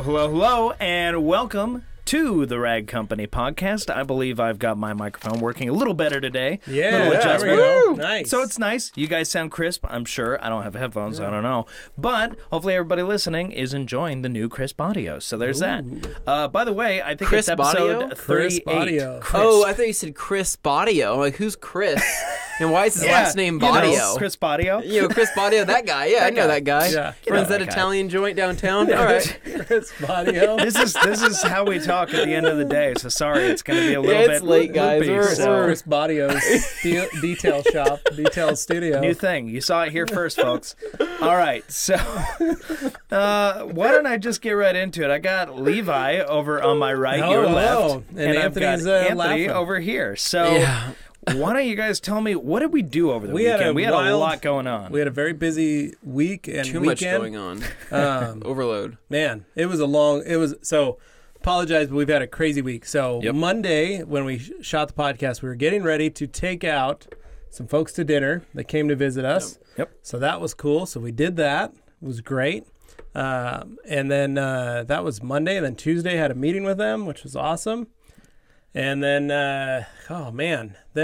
Hello, and welcome to the Rag Company podcast. I believe I've got my microphone working a little better today. Yeah, little adjustment. there we go. Nice. So it's nice. You guys sound crisp, I'm sure. I don't have headphones, I don't know. But hopefully everybody listening is enjoying the new crisp audio. So there's that. By the way, I think Crisp it's episode audio? 38. Crisp audio. Crisp. Oh, I thought you said Chris Bodio. I'm like, who's Chris? And why is his last name Bodio? Chris Audio. Chris Bodio, that guy. Yeah, I know that guy. Yeah. Runs that that guy. Italian joint downtown. All right. Chris Bodio. This is how we talk at the end of the day. So sorry, it's going to be a little Yeah, bit it's late, guys. loopy, We're- so- Chris Bodio's detail shop, detail studio. New thing. You saw it here first, folks. All right. So why don't I just get right into it? I got Levi over on my right, your left. And I've got Anthony's Anthony laughing. over here. So Yeah. why don't you guys tell me, what did we do over the weekend? We had a lot going on. We had a very busy week and Too weekend. much going on. Overload. Man, apologize, but we've had a crazy week. So Monday, when we shot the podcast, we were getting ready to take out some folks to dinner that came to visit us. Yep. So that was cool. So we did that. It was great. And then that was Monday. And then Tuesday had a meeting with them, which was awesome. And then, then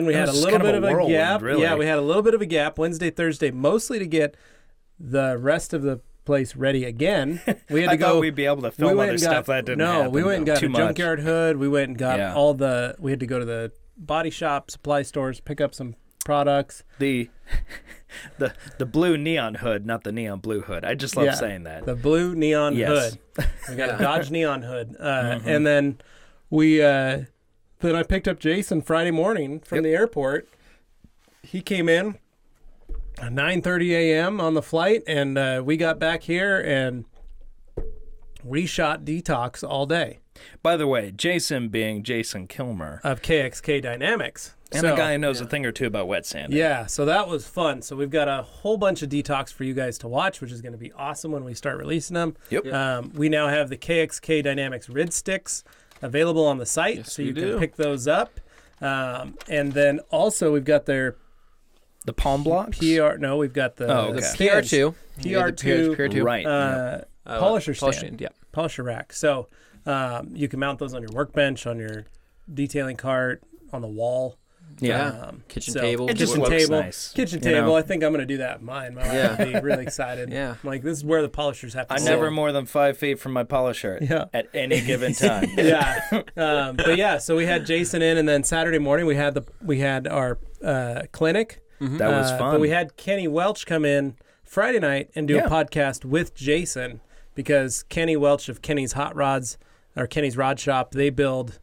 we had a little bit of a gap. Really. Yeah, we had a little bit of a gap Wednesday, Thursday, mostly to get the rest of the place ready again. We had to I go. thought we'd be able to film other stuff that didn't happen. No, we went and got too a much. junkyard hood. We went and got we had to go to the body shop, supply stores, pick up some products. The blue neon hood, not the neon blue hood. I just love saying that. The blue neon Yes. hood. We got a Dodge neon hood. And then then I picked up Jason Friday morning from the airport. He came in at 9:30 a.m. on the flight, and we got back here and we shot Detox all day. By the way, Jason being Jason Kilmer. Of KXK Dynamics. And the guy who knows a thing or two about wet sanding. Yeah, so that was fun. So we've got a whole bunch of Detox for you guys to watch, which is going to be awesome when we start releasing them. Yep. We now have the KXK Dynamics Rid Sticks available on the site, Yes, so you we can do. pick those up. And then also we've got their The palm blocks? we've got the, Oh, okay. the stands. PR2. PR2. PR2. Right. Polisher stand. stand, yeah. Polisher rack. So you can mount those on your workbench, on your detailing cart, on the wall. Yeah. Kitchen table. It just kitchen looks table. nice, Kitchen you table. know? I think I'm going to do that in mine. My wife will be really excited. Yeah. I'm like, this is where the polishers have to I'm sit. never more than 5 feet from my polisher at any given time. Yeah. But yeah, so we had Jason in, and then Saturday morning we had our clinic. That was fun. But we had Kenny Welch come in Friday night and do a podcast with Jason, because Kenny Welch of Kenny's Hot Rods, or Kenny's Rod Shop, they build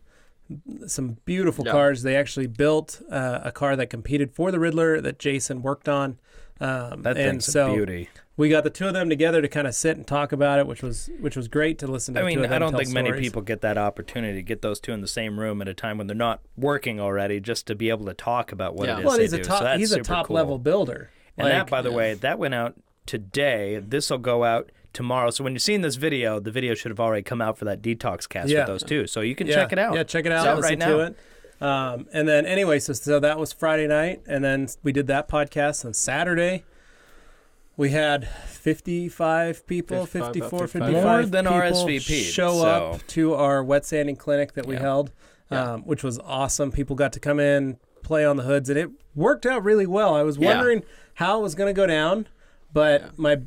some beautiful cars. They actually built a car that competed for the Riddler that Jason worked on. That thing's a beauty. We got the two of them together to kind of sit and talk about it, which was great to listen to. I mean, two of them I don't tell think many stories. people get that opportunity to get those two in the same room at a time when they're not working already, just to be able to talk about what it is Well, they he's do. a So top. that's He's a super top cool. level builder. And that, by the way, that went out today. This will go out tomorrow. So when you're seeing this video, the video should have already come out for that detox cast with those two. So you can check it out. Yeah, check it out. It's out Listen right to now. it. And then anyway, so that was Friday night, and then we did that podcast on Saturday. We had 55 people, 54, 55 More than people RSVP'd, show up to our wet sanding clinic that we held, which was awesome. People got to come in, play on the hoods, and it worked out really well. I was wondering how it was going to go down, but my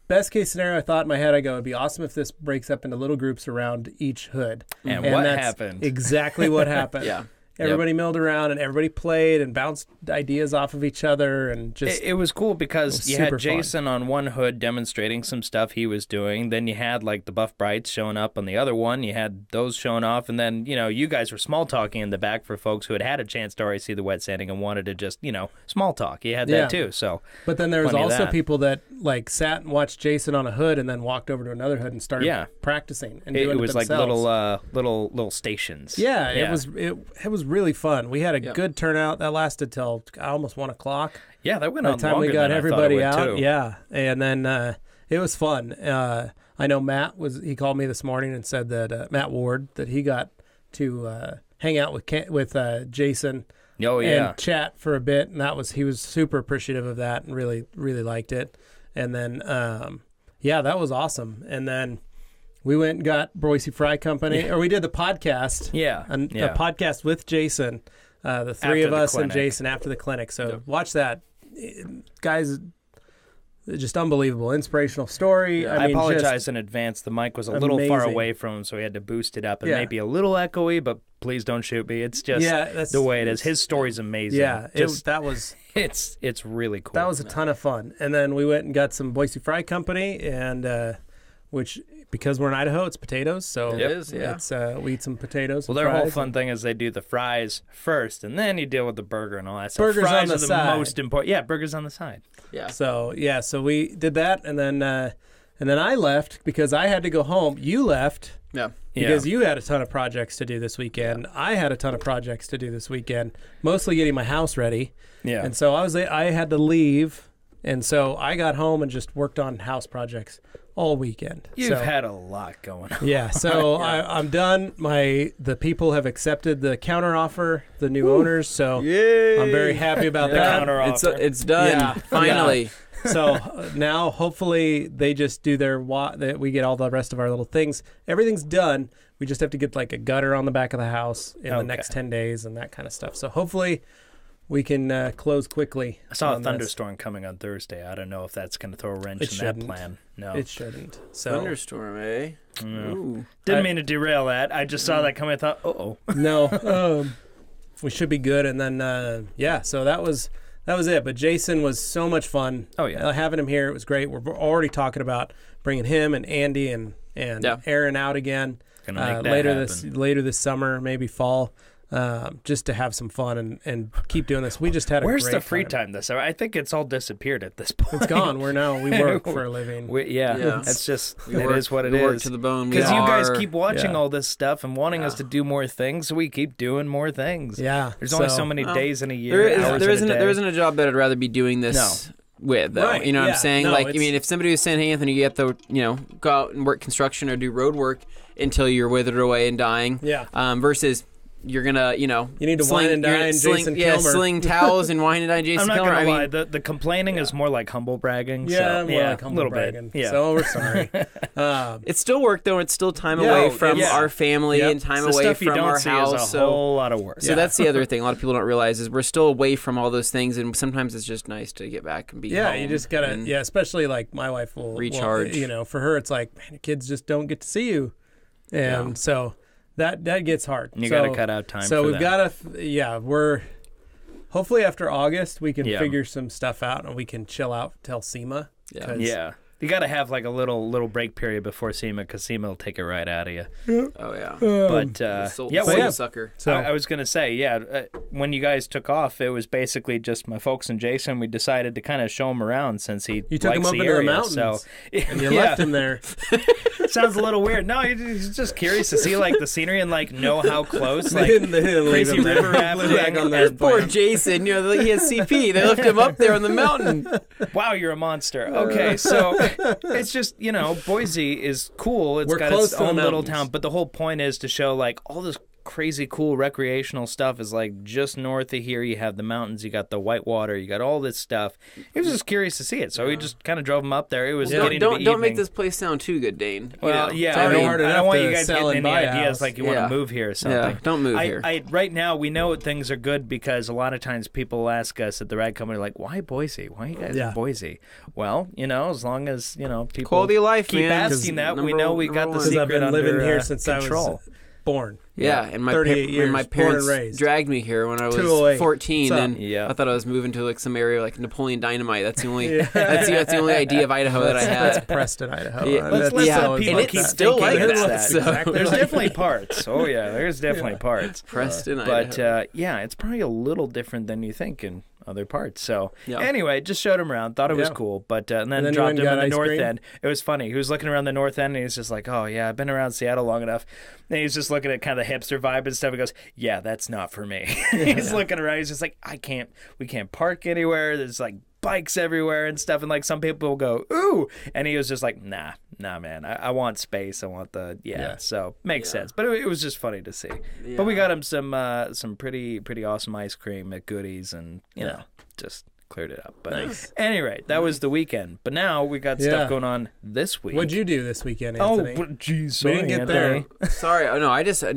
best case scenario, I thought in my head, it'd be awesome if this breaks up into little groups around each hood. And what that's happened? Exactly what happened. Everybody milled around and everybody played and bounced ideas off of each other, and just it was cool because you had super fun. Jason on one hood demonstrating some stuff he was doing. Then you had like the Buff Brights showing up on the other one. You had those showing off, and then you guys were small talking in the back for folks who had a chance to already see the wet sanding and wanted to just small talk. You had that too. So, but then there was plenty of also that. people that like sat and watched Jason on a hood and then walked over to another hood and started practicing and doing it was like themselves. little stations. Yeah, it was really fun. We had a good turnout that lasted till almost 1 o'clock. Yeah, that went By on the time longer we got than I thought everybody it would, out, too. yeah, and then it was fun. I know Matt he called me this morning and said that Matt Ward, that he got to hang out with Jason. Oh yeah, and chat for a bit, and he was super appreciative of that and really liked it. And then that was awesome. And then we went and got Boise Fry Company, or we did the podcast. Yeah. A podcast with Jason, the three After of the us and clinic. Jason after the clinic. So watch that. Guys, just unbelievable. Inspirational story. I mean, apologize in advance. The mic was a little far amazing. away from him, so we had to boost it up. It Yeah. may be a little echoey, but please don't shoot me. It's just that's the way it is. His story's amazing. Yeah, that was it's really cool. a ton of fun. And then we went and got some Boise Fry Company, and which, because we're in Idaho, it's potatoes. So It is, yeah. It's, we eat some potatoes. Well, and their whole fries fun thing is they do the fries first, and then you deal with the burger and all that stuff. Burgers Fries on the are the side. most important. Yeah, burgers on the side. Yeah. So we did that, and then I left because I had to go home. You left Yeah. because you had a ton of projects to do this weekend. I had a ton of projects to do this weekend, mostly getting my house ready. Yeah. And so I had to leave, and so I got home and just worked on house projects all weekend. You've So- had a lot going on. Yeah, so I'm done. The people have accepted the counter offer, the new owners. So I'm very happy about The that. counter It's offer. it's done. Yeah. Finally. So now hopefully they just do that we get all the rest of our little things. Everything's done. We just have to get like a gutter on the back of the house in the Okay. next 10 days and that kind of stuff. So hopefully we can close quickly. I saw a on this. thunderstorm coming on Thursday. I don't know if that's going to throw a wrench It in shouldn't. that plan. No. It shouldn't. So Thunderstorm, eh? Ooh. Didn't mean to derail that. I just saw that coming. I thought, uh-oh. no, we should be good. And then so that was it. But Jason was so much fun. Oh, yeah. Having him here, it was great. We're already talking about bringing him and Andy and Yeah. Aaron out again Gonna make that later this summer, maybe fall. Just to have some fun and keep doing this. We just had a Where's great the free time this hour? I think it's all disappeared at this point. It's gone. We work for a living. Yeah. It's just, We it work- is what it we work is. to the bone. We Because you guys are- keep watching Yeah. all this stuff and wanting us to do more things, so we keep doing more things. Yeah. There's only so many days in a year. There hours in a day. isn't a job that I'd rather be doing this with, though. Right, You know what yeah. I'm saying? No, Like, I it's- mean, if somebody was saying, "Hey, Anthony, you have to, go out and work construction or do road work until you're withered away and dying," Yeah. Versus you're gonna, You need to wine and dine Jason Kilmer. sling towels and wine and dine Jason I'm not Kilmer. going to I lie. mean, The complaining is more like humble bragging. Yeah, so, more like humble a little bragging. bit. Yeah. So we're sorry. it's still work though. It's still time Yeah, away oh, from yeah. our family Yep. and time the away stuff you from don't our see house. is a So whole lot of work. So that's the other thing. A lot of people don't realize is we're still away from all those things, and sometimes it's just nice to get back and be Yeah, home you just gotta. and- Yeah, especially like my wife will Recharge. for her, it's like, man, the kids just don't get to see you, and so that gets hard. You so, got to cut out time So for we've that. got to. We're hopefully after August we can Yeah. figure some stuff out and we can chill out till SEMA. Yeah. 'cause- Yeah. You got to have like a little break period before SEMA, because SEMA will take it right out of you. Oh yeah. But Soul well, sucker. So I was going to say, when you guys took off, it was basically just my folks and Jason. We decided to kind of show him around since he You took likes him up the into the area. mountains, So, and you yeah. left him there. Sounds a little weird. No, he's just curious to see like the scenery and like know how close. They Like, didn't leave crazy him there. river rafting. Flew back on their Poor plane. Jason, he has CP. They left him up there on the mountain. wow, you're a monster. Okay, so it's just Boise is cool. It's We're got close its to the own little mountains. town, but the whole point is to show like all this crazy cool recreational stuff is like just north of here. You have the mountains, you got the white water, you got all this stuff. He was just curious to see it, so we just kind of drove him up there. It was getting to be Don't make evening. this place sound too good, Dane. Well, It's yeah, I already mean, hard I enough don't want to you guys sell getting and any buy a ideas house. like you want Yeah. to move here or something. Yeah, don't move here. Right now, we know things are good because a lot of times people ask us at the ride company, like, why Boise? Why you guys in Boise? Well, as long as, people Quality of life, keep man. asking that, we know we got the Because secret I've been under living here since control. I was born. Yeah, and my 38 years, my born and parents raised. dragged me here when I was 208. 14, What's up? and Yeah. I thought I was moving to like some area like Napoleon Dynamite. That's the only that's the only idea of Idaho that I That's had. Preston, Idaho. Yeah, Let's let some people and it's keep still thinking like it's that, that. so- Exactly. There's definitely parts. Oh, yeah, there's definitely parts. Preston, But, Idaho. it's probably a little different than you think in other parts. So, Yeah. anyway, just showed him around. Thought it was Yeah. cool. But and then And then you dropped went him and in got the ice north cream? end. It was funny. He was looking around the north end, and he's just like, oh, yeah, I've been around Seattle long enough. And he's just looking at kind of the hipster vibe and stuff. He goes, yeah, that's not for me. He's looking around. He's just like, we can't park anywhere. There's like bikes everywhere and stuff. And like some people will go, ooh. And he was just like, nah, man. I want space. I want the, So makes sense. But it was just funny to see. But we got him some pretty awesome ice cream at Goodies and, just cleared it up. But Nice. at any rate, that was the weekend. But now we got stuff going on this week. What'd you do this weekend, Anthony? Oh, geez. We didn't get there. Sorry. Oh, no,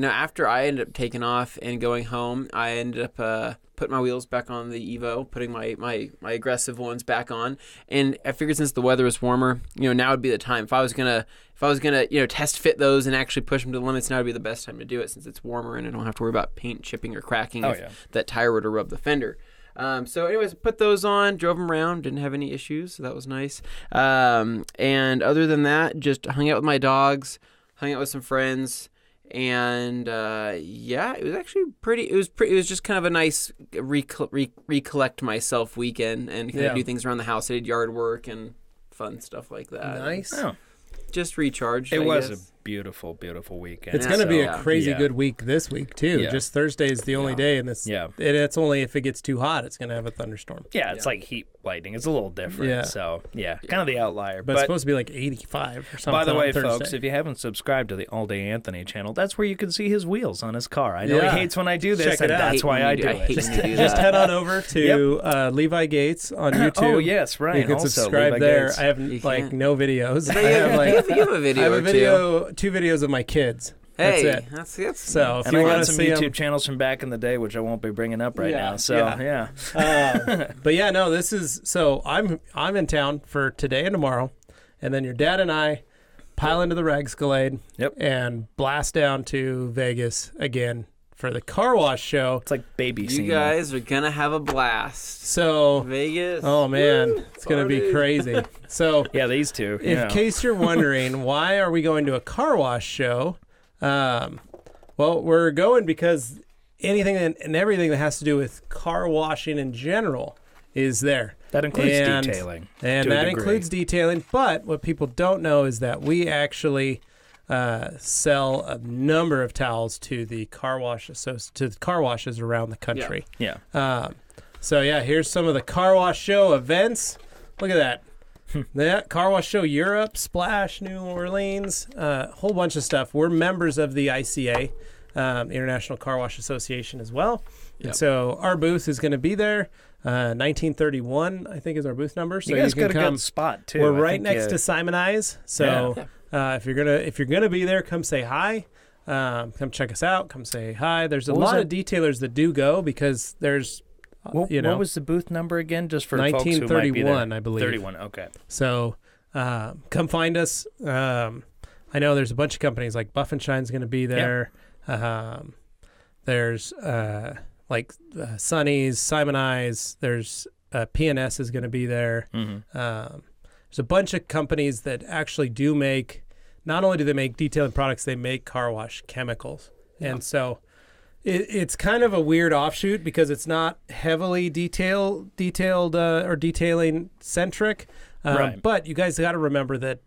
after I ended up taking off and going home, I ended up putting my wheels back on the Evo, putting my aggressive ones back on. And I figured since the weather was warmer, now would be the time. If I was gonna test fit those and actually push them to the limits, now would be the best time to do it since it's warmer and I don't have to worry about paint chipping or cracking if that tire were to rub the fender. So anyways, put those on, drove them around, didn't have any issues, so that was nice. And other than that, just hung out with my dogs, hung out with some friends, and it was actually pretty. It was just kind of a nice recollect myself weekend and kind of do things around the house. I did yard work and fun stuff like that. Nice. Oh. Just recharged. It I was guess. a beautiful, beautiful weekend. It's going to be a crazy good week this week, too. Yeah. Just Thursday is the only day, and it's only if it gets too hot, it's going to have a thunderstorm. Yeah, it's like heat lightning. It's a little different. Yeah. So, kind of the outlier. But it's supposed to be like 85 or something. By the way, on Thursday. folks, if you haven't subscribed to the All Day Anthony channel, that's where you can see his wheels on his car. I know he hates when I do this, Check it and out. that's why I do it. Just head on over to Levi Gates on YouTube. Oh, yes, right. You can also, subscribe Levi there. Gates. I have no videos. I have You have a video. I have a two videos of my kids. Hey, that's it. that's So if and you I want got to some see YouTube channels from back in the day, which I won't be bringing up right now. So but yeah, no, this is so I'm in town for today and tomorrow, and then your dad and I pile into the Ragscalade and blast down to Vegas again for the car wash show. It's like baby season. You guys are gonna have a blast. So Vegas. Oh man, it's gonna be crazy. So these two. In case you're wondering, why are we going to a car wash show? Well, we're going because anything and everything that has to do with car washing in general is there. That includes detailing. And that includes detailing. But what people don't know is that we actually sell a number of towels to the car washes around the country. Yeah. So here's some of the car wash show events. Look at that. That Car Wash Show Europe, Splash, New Orleans, a whole bunch of stuff. We're members of the ICA, International Car Wash Association as well. Yep. And so our booth is going to be there. 1931, I think, is our booth number. So you guys can got a come. good spot too. We're right next to Simon Eyes. So if you're gonna be there, come say hi. Come check us out. Come say hi. There's a lot of detailers that do go because there's. What was the booth number again? Just for folks who might be 1931, there. I believe. 31, okay. So come find us. I know there's a bunch of companies like Buff and Shine's going to be there. Yep. There's Sonny's, Simon Eyes. There's PNS is going to be there. Mm-hmm. There's a bunch of companies that actually do make. Not only do they make detailing products, they make car wash chemicals, and so. It's kind of a weird offshoot because it's not heavily detailed or detailing centric. Right. But you guys got to remember that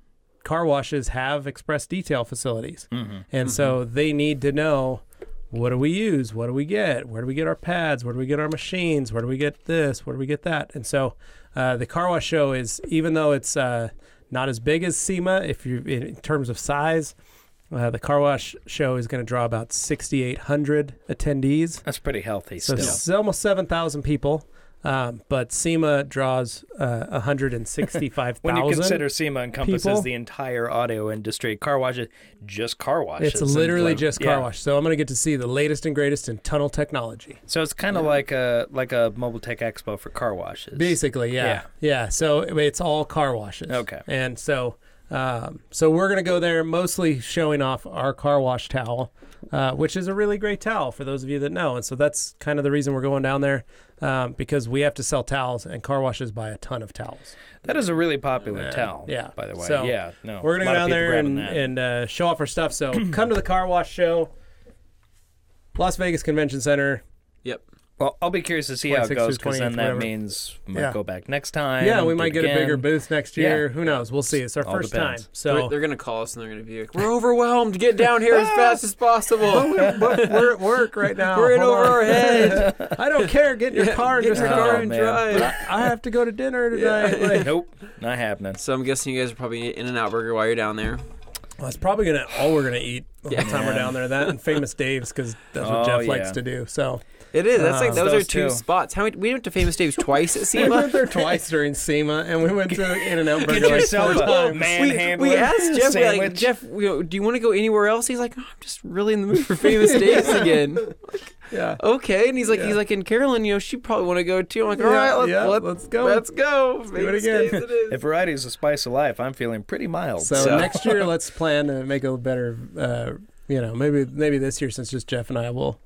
car washes have express detail facilities. Mm-hmm. And so they need to know, what do we use? What do we get? Where do we get our pads? Where do we get our machines? Where do we get this? Where do we get that? And so the car wash show is, even though it's not as big as SEMA, in terms of size, the car wash show is going to draw about 6,800 attendees. That's pretty healthy so still. It's almost 7,000 people. But SEMA draws 165,000 When you consider SEMA encompasses people. the entire auto industry, car washes, just car washes. It's literally just car wash. So I'm going to get to see the latest and greatest in tunnel technology. So it's kind of like a Mobile Tech Expo for car washes. Basically, yeah. So it's all car washes. Okay. And so we're going to go there mostly showing off our car wash towel, which is a really great towel for those of you that know. And so that's kind of the reason we're going down there, because we have to sell towels, and car washes buy a ton of towels. That is a really popular towel, by the way. So we're going to go down there and show off our stuff. So come to the car wash show, Las Vegas Convention Center. Yep. Well, I'll be curious to see how it goes, because then that means we might go back next time. Yeah, we might get a bigger booth next year. Who knows? We'll see. It's our first time. So they're going to call us and they're going to be like, we're overwhelmed. Get down here as fast as possible. We're at work right now. We're in over our head. I don't care. Get in your car and just and drive. I have to go to dinner tonight. Nope, not happening. So I'm guessing you guys are probably eating In-N-Out Burger while you're down there. Well, that's probably all we're gonna eat the whole time we're down there. That and Famous Dave's, because that's what Jeff likes to do. So It is. That's like those are Those two two. spots. How many, we went to Famous Dave's twice at We SEMA. went there twice during SEMA, and we went to In-N-Out Burger Get like yourself 4 a times. manhandler We asked Jeff, we're like, sandwich. Jeff, do you want to go anywhere else? He's like, oh, I'm just really in the mood for Famous Dave's again. Yeah. Okay, and he's like, and Carolyn, she probably want to go too. I'm like, all right, let's go. Let's go. do it Famous again. Dave's it is. If variety is a spice of life, I'm feeling pretty mild. So next year, let's plan to make a better. Maybe this year, since just Jeff and I will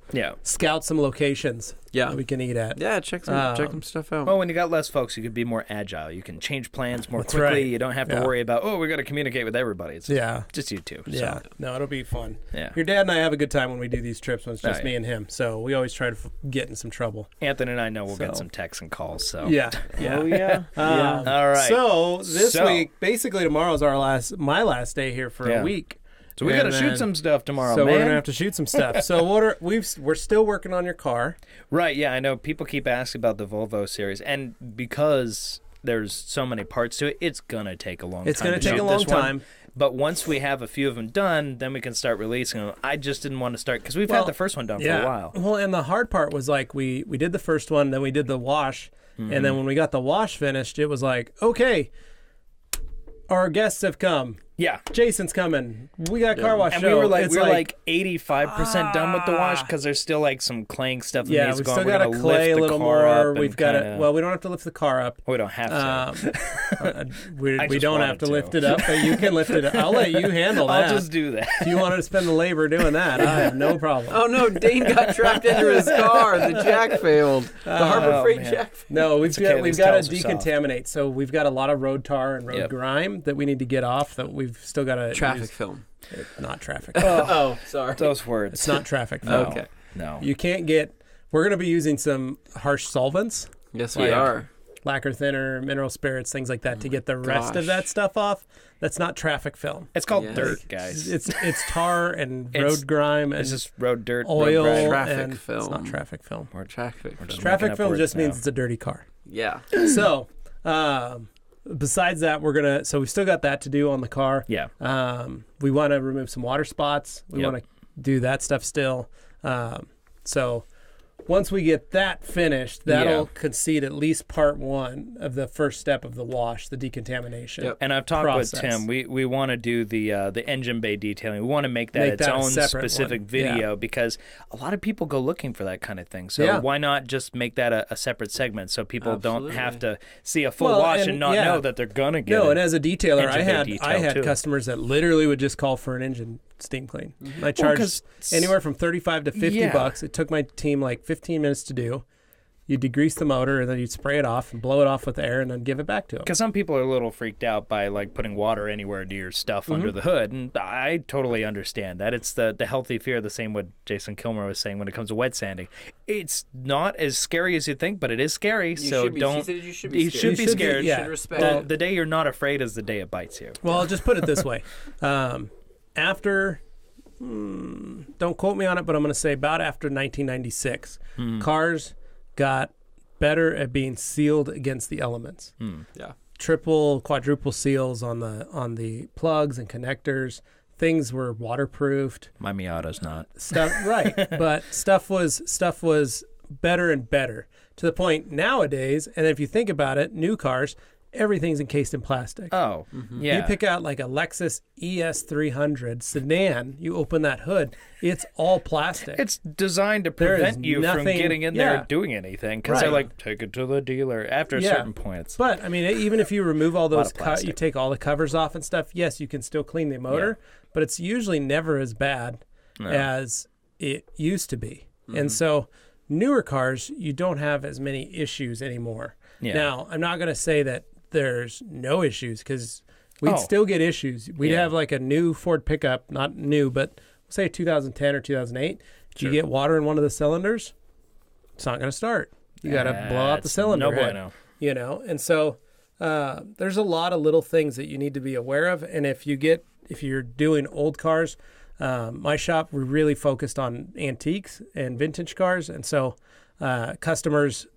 scout some locations that we can eat at. Yeah, check some stuff out. Well, when you got less folks, you can be more agile. You can change plans more That's quickly. right. You don't have to worry about, we got to communicate with everybody. It's just you two. Yeah. So. No, it'll be fun. Yeah. Your dad and I have a good time when we do these trips when it's just me and him. So we always try to get in some trouble. Anthony and I know we'll get some texts and calls. So Yeah. Oh, yeah. All right. So this week, basically tomorrow is my last day here for a week. So we got to shoot some stuff tomorrow, So man. we're gonna have to shoot some stuff. So we're still working on your car. Right, yeah, I know people keep asking about the Volvo series, and because there's so many parts to it, it's going to take a long time. It's going to take shoot a long this one. time. But once we have a few of them done, then we can start releasing them. I just didn't want to start, because we've had the first one done for a while. Well, and the hard part was like we did the first one, then we did the wash, and then when we got the wash finished, it was like, okay, our guests have come. Yeah. Jason's coming. We got a car wash And show. we were like, It's 85% done with the wash, because there's still like some claying stuff that yeah, needs we've to go still on. We're got to gonna clay lift a the little car more. up We've and got to. kinda- Well, we don't have to lift the car up. we don't have to. We I just don't have wanted to to. lift it up, but you can lift it up. I'll let you handle that. I'll just do that. If you wanted to spend the labor doing that, I have no problem. Oh, no, Dane got trapped under his car. The jack failed. The Harbor Freight man. jack failed. No, we've okay, got these to towels are soft. decontaminate. So we've got a lot of road tar and road grime that we need to get off. That we've still got to Traffic film. Not traffic. Oh, sorry. Those words. It's not traffic. No. Okay. No. You can't get. We're going to be using some harsh solvents, Yes, we are. lacquer thinner, mineral spirits, things like that, to get the rest of gosh. that stuff off. That's not traffic film. It's called Yes. dirt, guys. It's tar and It's- road grime and It's just road dirt, oil. road grime. Traffic and film. It's not traffic film. We're Traffic film. just Traffic making up film words just means now. it's a dirty car. Yeah. So, besides that, so we've still got that to do on the car. Yeah. We want to remove some water spots. We Yep. want to do that stuff still. So once we get that finished, that'll concede at least part one of the first step of the wash, the decontamination. Yep. And I've talked process. with Tim. We want to do the engine bay detailing. We want to make that its that a own separate specific one. video because a lot of people go looking for that kind of thing. So Yeah. why not just make that a separate segment so people don't have to see a full Well, wash and and not know that they're gonna get No, it. and as a detailer, Engine bay detail, I had too. customers that literally would just call for an engine steam clean. I 'cause charged anywhere from $35 to $50. It took my team like 15 minutes to do. You degrease the motor, and then you'd spray it off and blow it off with air, and then give it back to them. Because some people are a little freaked out by like putting water anywhere near stuff under the hood, and I totally understand that. It's the healthy fear, the same what Jason Kilmer was saying when it comes to wet sanding. It's not as scary as you think, but it is scary. So should be- don't. he said you should be You scared. should be You should be- scared. yeah. You should respect Well, it. the day you're not afraid is the day it bites you. Well, I'll just put it this way. After, don't quote me on it, but I'm going to say about after 1996, cars got better at being sealed against the elements. Yeah. Triple, quadruple seals on the plugs and connectors. Things were waterproofed. My Miata's not. Stuff right, but stuff was better and better to the point nowadays. And if you think about it, new cars, everything's encased in plastic. Oh, yeah. You pick out like a Lexus ES300 sedan, you open that hood, it's all plastic. It's designed to There is prevent you from nothing- getting in there yeah. and doing anything because they're Right. like, take it to the dealer. After a Yeah. certain point, it's But I mean, even if you remove all those, of plastic. you take all the covers off and stuff. Yes, you can still clean the motor, but it's usually never as bad as it used to be. And so, newer cars, you don't have as many issues anymore. Yeah. Now, I'm not going to say that there's no issues because we'd Oh. still get issues. We'd Yeah. have like a new Ford pickup, not new, but say 2010 or 2008. If you get water in one of the cylinders, it's not going to start. You got to blow out the That's cylinder no head, bueno. you know. And so there's a lot of little things that you need to be aware of. And if you're doing old cars, my shop, we're really focused on antiques and vintage cars, and so customers.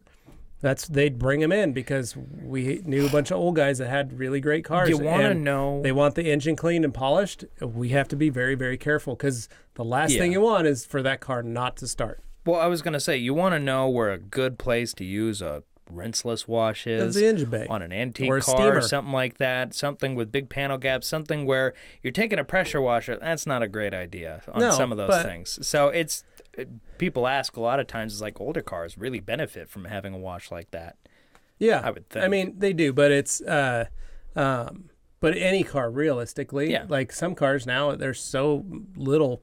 They'd bring them in because we knew a bunch of old guys that had really great cars. You want to and know? They want the engine cleaned and polished. We have to be very, very careful because the last thing you want is for that car not to start. Well, I was going to say, you want to know where a good place to use a rinseless wash is the engine bay. On an antique Or a car steamer. or something like that, something with big panel gaps, something where you're taking a pressure washer. That's not a great idea on some of those things. So it's people ask a lot of times, it's like older cars really benefit from having a wash like that. Yeah, I would think. I mean, they do, but it's but any car realistically, like some cars now, there's so little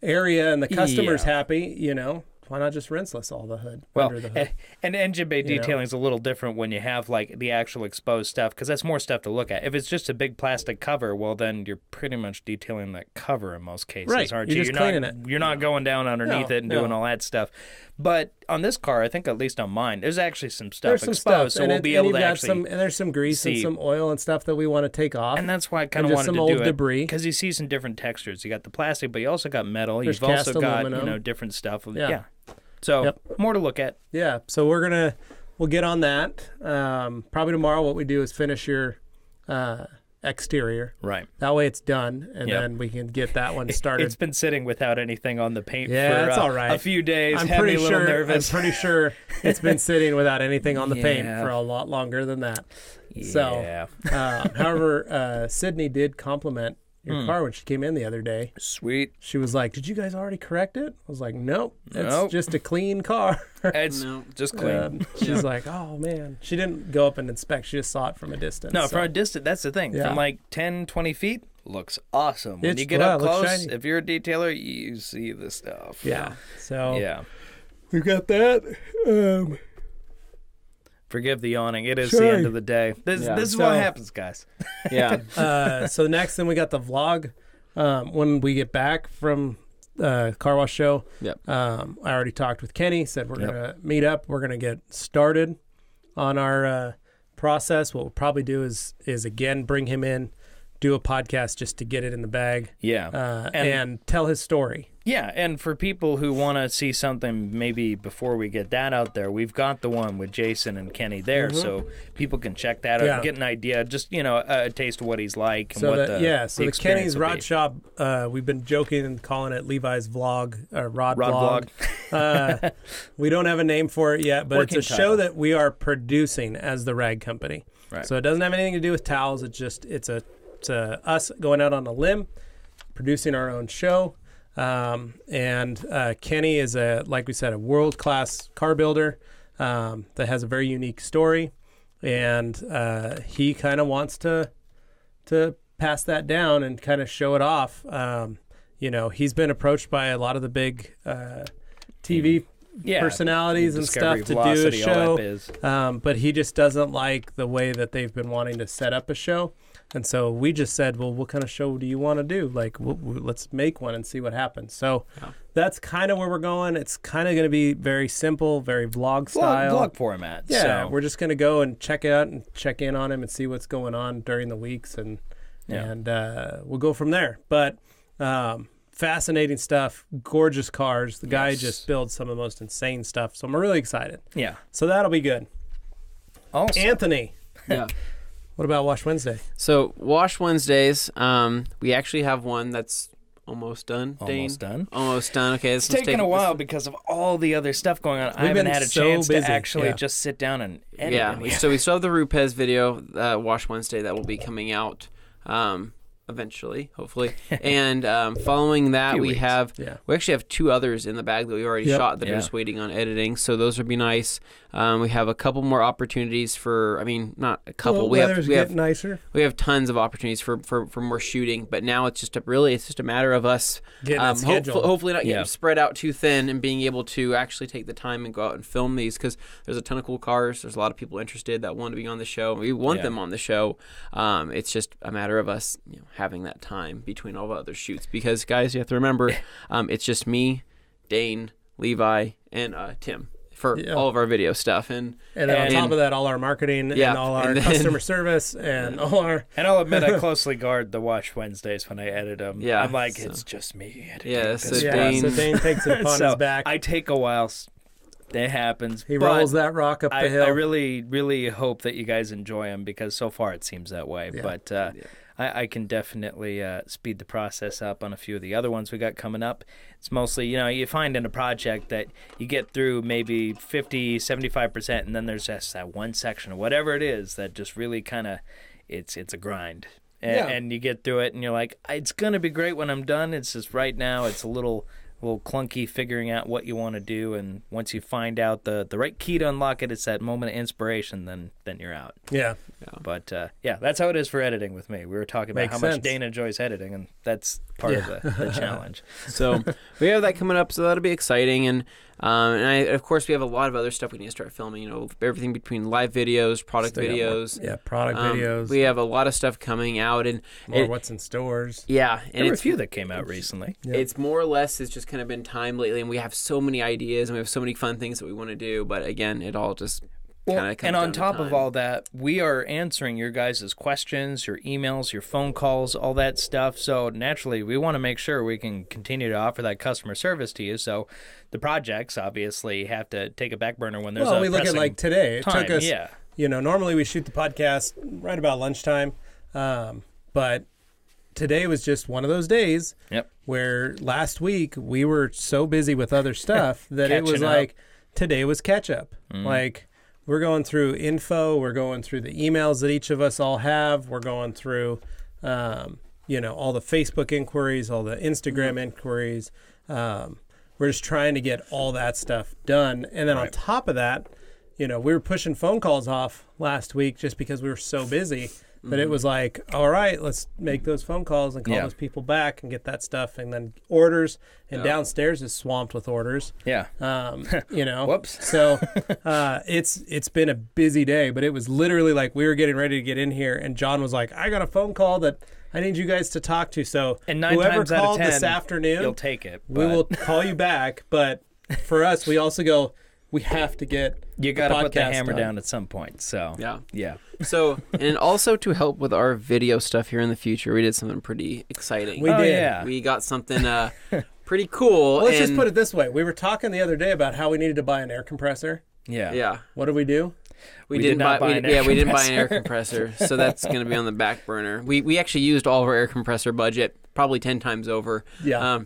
area and the customer's happy, you know. Why not just rinseless all the hood? Under the hood? And engine bay detailing is a little different when you have like the actual exposed stuff, because that's more stuff to look at. If it's just a big plastic cover, well, then you're pretty much detailing that cover in most cases, aren't you? You're just cleaning it. You're not going down underneath it and doing all that stuff. But on this car, I think at least on mine, there's actually some stuff exposed, so we'll be able to actually and there's some grease and some oil and stuff that we want to take off. And that's why I kind of wanted to do old debris. Because you see some different textures. You got the plastic, but you also got metal. You've also got aluminum. Different stuff. Yeah. So more to look at. Yeah. So we'll get on that. Probably tomorrow. What we do is finish your exterior. Right. That way it's done, and then we can get that one started. It's been sitting without anything on the paint for that's all right. a few days. I'm pretty sure it's been sitting without anything on the paint for a lot longer than that. Yeah. So, however, Sydney did compliment your car when she came in the other day. Sweet. She was like, "Did you guys already correct it?" I was like, "Nope, it's just a clean car." It's just clean. She's like, "Oh man." She didn't go up and inspect. She just saw it from a distance. No, from a distance. That's the thing. From like 10, 20 feet, looks awesome. When It's- you get up looks close, shiny. if you're a detailer, you see the stuff. Yeah. So Yeah. we've got that. Forgive the yawning. It is the end of the day. This is what happens, guys. Yeah. So next, then we got the vlog. When we get back from car wash show, I already talked with Kenny. Said we're gonna meet up. We're gonna get started on our process. What we'll probably do is again bring him in, do a podcast just to get it in the bag. Yeah. And tell his story. Yeah, and for people who want to see something maybe before we get that out there, we've got the one with Jason and Kenny there, so people can check that out and get an idea, just, a taste of what he's like and the Kenny's Rod Shop, we've been joking and calling it Levi's Vlog, Rod Vlog. We don't have a name for it yet, but it's a show that we are producing as the rag company. Right. So it doesn't have anything to do with towels. It's us going out on a limb, producing our own show. And Kenny is like we said, a world-class car builder that has a very unique story, and he kind of wants to pass that down and kind of show it off. He's been approached by a lot of the big TV personalities and stuff to do a show, but he just doesn't like the way that they've been wanting to set up a show. And so we just said, well, what kind of show do you want to do? Like, let's make one and see what happens. So that's kind of where we're going. It's kind of going to be very simple, very vlog style. Vlog format. Yeah, so. We're just going to go and check it out and check in on him and see what's going on during the weeks. And we'll go from there. But fascinating stuff, gorgeous cars. The guy just builds some of the most insane stuff. So I'm really excited. Yeah. So that'll be good. Also, Anthony. Yeah. What about Wash Wednesday? So Wash Wednesdays, we actually have one that's almost done. Dane? Almost done. Okay, it's taken a while because of all the other stuff going on. I haven't had a chance to actually just sit down and edit. Yeah. So we still have the Rupes video, Wash Wednesday, that will be coming out eventually, hopefully. And following that, we actually have two others in the bag that we already shot that are just waiting on editing. So those would be nice. We have a couple more opportunities for, not a couple. We have nicer. We have tons of opportunities for more shooting, but now it's just a matter of us hopefully not getting spread out too thin and being able to actually take the time and go out and film these, because there's a ton of cool cars. There's a lot of people interested that want to be on the show. We want them on the show. It's just a matter of us having that time between all the other shoots, because guys, you have to remember, it's just me, Dane, Levi, and Tim for all of our video stuff, and then on top of that, all our marketing and all our customer service and all our. And I'll admit, I closely guard the Wash Wednesdays when I edit them. Yeah, I'm like, it's just me editing. So Dane takes it upon his back. I take a while It happens. He but rolls that rock up the hill. I really, really hope that you guys enjoy them because so far it seems that way. Yeah. But I can definitely speed the process up on a few of the other ones we got coming up. It's mostly, you find in a project that you get through maybe 50, 75%, and then there's just that one section or whatever it is that just really kind of, it's a grind. And you get through it, and you're like, it's going to be great when I'm done. It's just right now it's a little clunky figuring out what you want to do, and once you find out the right key to unlock it, it's that moment of inspiration, then you're out. Yeah. But that's how it is for editing with me. We were talking about how much Dane enjoys editing, and that's part of the challenge. So we have that coming up, so that'll be exciting. And of course, we have a lot of other stuff we need to start filming. Everything between live videos, product videos. Product videos. We have a lot of stuff coming out, and more what's in stores. Yeah, and there were a few that came out recently. It's more or less it's just kind of been time lately, and we have so many ideas and we have so many fun things that we want to do. But again, it all just kind of comes and on down to top time. of all that, we are answering your guys' questions, your emails, your phone calls, all that stuff. So naturally, we want to make sure we can continue to offer that customer service to you. So the projects obviously have to take a back burner when there's we look at like today. It took us, yeah. Normally we shoot the podcast right about lunchtime, but today was just one of those days where last week we were so busy with other stuff that it was like today was catch up. Like we're going through info, we're going through the emails that each of us all have, we're going through all the Facebook inquiries, all the Instagram inquiries. We're just trying to get all that stuff done. And then on top of that, we were pushing phone calls off last week just because we were so busy. But it was like, all right, let's make those phone calls and call those people back and get that stuff. And then orders. And downstairs is swamped with orders. Yeah. Whoops. So it's been a busy day. But it was literally like we were getting ready to get in here. And John was like, I got a phone call that I need you guys to talk to. So and 9 whoever times out of called 10, this afternoon, you'll take it. We will call you back. But for us, we also go, we have to get you got to put the hammer done. down at some point. So yeah. So and also to help with our video stuff here in the future, we did something pretty exciting. We did. Yeah. We got something pretty cool. Well, let's just put it this way: we were talking the other day about how we needed to buy an air compressor. Yeah. What did we do? We didn't buy an air compressor, so that's going to be on the back burner. We actually used all of our air compressor budget, probably 10 times over. Yeah.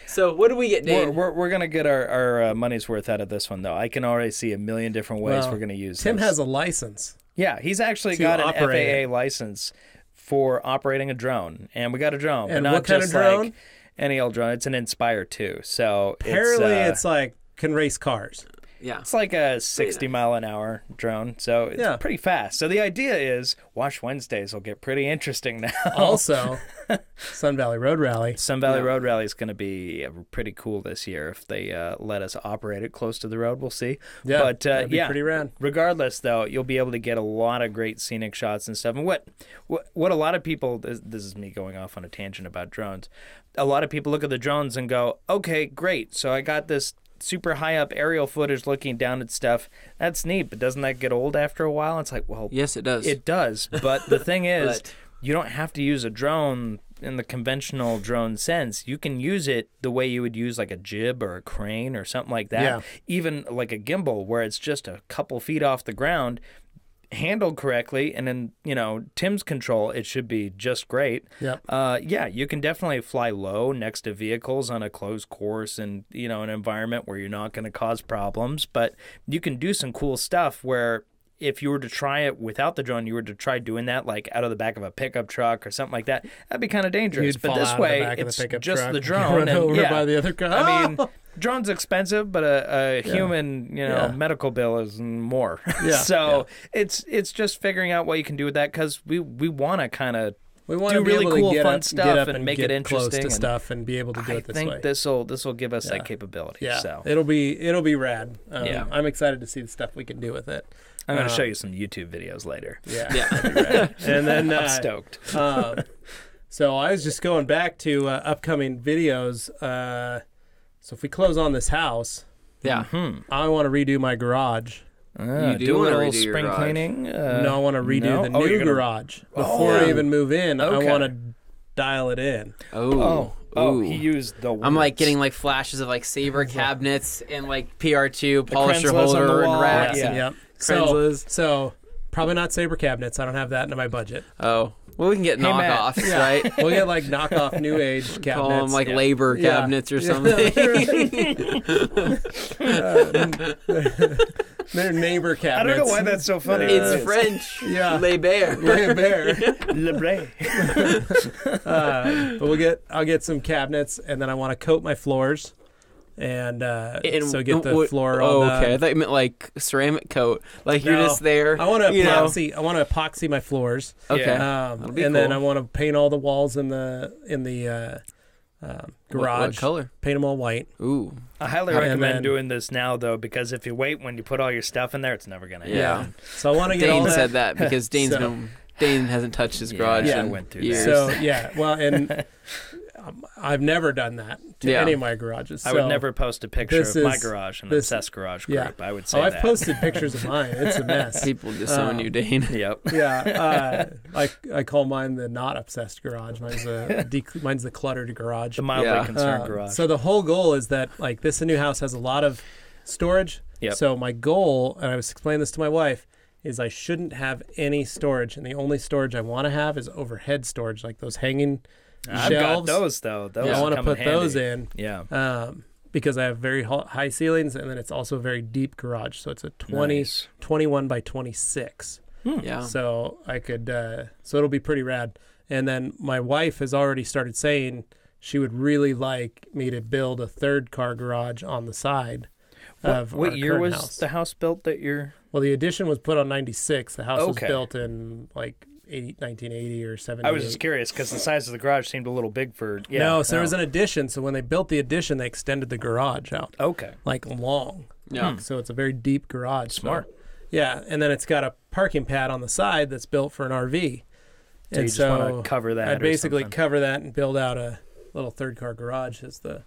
So what do we get, Dane? We're going to get our money's worth out of this one, though. I can already see a million different ways we're going to use Tim this. has a license. Yeah, he's actually got an FAA license for operating a drone, and we got a drone. And but not what kind just of drone? Like any old drone. It's an Inspire 2. So apparently it's like can race cars. Yeah. It's like a 60-mile-an-hour drone, so it's pretty fast. So the idea is Wash Wednesdays will get pretty interesting now. Also, Sun Valley Road Rally. Sun Valley Road Rally is going to be pretty cool this year if they let us operate it close to the road. We'll see. Yeah, but that'd be pretty rad. Regardless, though, you'll be able to get a lot of great scenic shots and stuff. And what a lot of people, this is me going off on a tangent about drones. A lot of people look at the drones and go, okay, great. So I got this super high up aerial footage looking down at stuff. That's neat, but doesn't that get old after a while? It's like, well, yes, it does. It does, but the thing is, you don't have to use a drone in the conventional drone sense. You can use it the way you would use like a jib or a crane or something like that. Yeah. Even like a gimbal where it's just a couple feet off the ground. Handled correctly and in Tim's control, it should be just great. You can definitely fly low next to vehicles on a closed course and an environment where you're not going to cause problems, but you can do some cool stuff where if you were to try it without the drone, you were to try doing that like out of the back of a pickup truck or something like that, that'd be kind of dangerous. You'd but fall this out way, of the back of it's the pickup just truck, the drone. run over by the other car. I mean, drone's expensive, but a human, medical bill is more. So it's just figuring out what you can do with that because we want to kind of do really cool, fun stuff and make it interesting. Close to stuff and be able to do it this way. I think this will give us that capability. Yeah, so it'll be rad. I'm excited to see the stuff we can do with it. I'm going to show you some YouTube videos later. Yeah. And then I'm stoked. So I was just going back to upcoming videos. So if we close on this house, I want to redo my garage. You do want a to little redo your spring garage. cleaning? No, I want to redo the new garage. Before I even move in, I want to dial it in. Oh, Oh, Ooh. he used the words. I'm like getting like flashes of like Sabre cabinets and like PR2 polisher Crensla's on the holder and wall, racks. yeah. And Yep. Crensla's. So probably not Sabre cabinets. I don't have that in my budget. Oh, well, we can get Hey, Matt. knockoffs, right? We'll get like knockoff new age cabinets. Call them like Yeah. labor Yeah. cabinets or something. They're neighbor I cabinets. don't know why that's so funny. It's French. Yeah. Les Bear. Lay bare. Le Bray. But I'll get some cabinets, and then I want to coat my floors, and so get the floor Oh, on. okay. I thought you meant like ceramic coat. Like you're No. just there. I want to you know. epoxy. I want to epoxy my floors. Okay. Yeah. That'll be And then cool. I want to paint all the walls in the garage. What color? Paint them all white. Ooh. I highly And recommend then- doing this now, though, because if you wait when you put all your stuff in there, it's never going to Yeah. happen. So I want to get all Dane that. said that because So- Dane hasn't touched his garage Yeah, I in went through years. So yeah, well, and I've never done that to Yeah. any of my garages. I would so- never post a picture this of my is- garage in this- Obsessed Garage yeah. group. I would say Oh, I've that. posted pictures of mine. It's a mess. People disown you, Dane. Yep. Yeah, I call mine the not obsessed garage. Mine's the cluttered garage. The mildly Yeah. concerned garage. So the whole goal is that like this new house has a lot of storage. Yep. So my goal, and I was explaining this to my wife, is I shouldn't have any storage, and the only storage I want to have is overhead storage, like those hanging I've shelves. got those, though. Those I want to come put handy. those in. Yeah. Because I have very high ceilings, and then it's also a very deep garage. So it's a 21 by 26. Yeah. So I could, so it'll be pretty rad. And then my wife has already started saying she would really like me to build a third car garage on the side of What our year current was house. the house built that you're... Well, the addition was put on 96. The house Okay. was built in like 1980 or 70. I was just curious because the size of the garage seemed a little big for... Yeah, no, so there was an addition. So when they built the addition, they extended the garage out Okay. like long. Yeah. So it's a very deep garage. Smart. So, yeah, and then it's got a parking pad on the side that's built for an RV. So you just want to cover that I'd or basically something. cover that and build out a little third car garage as the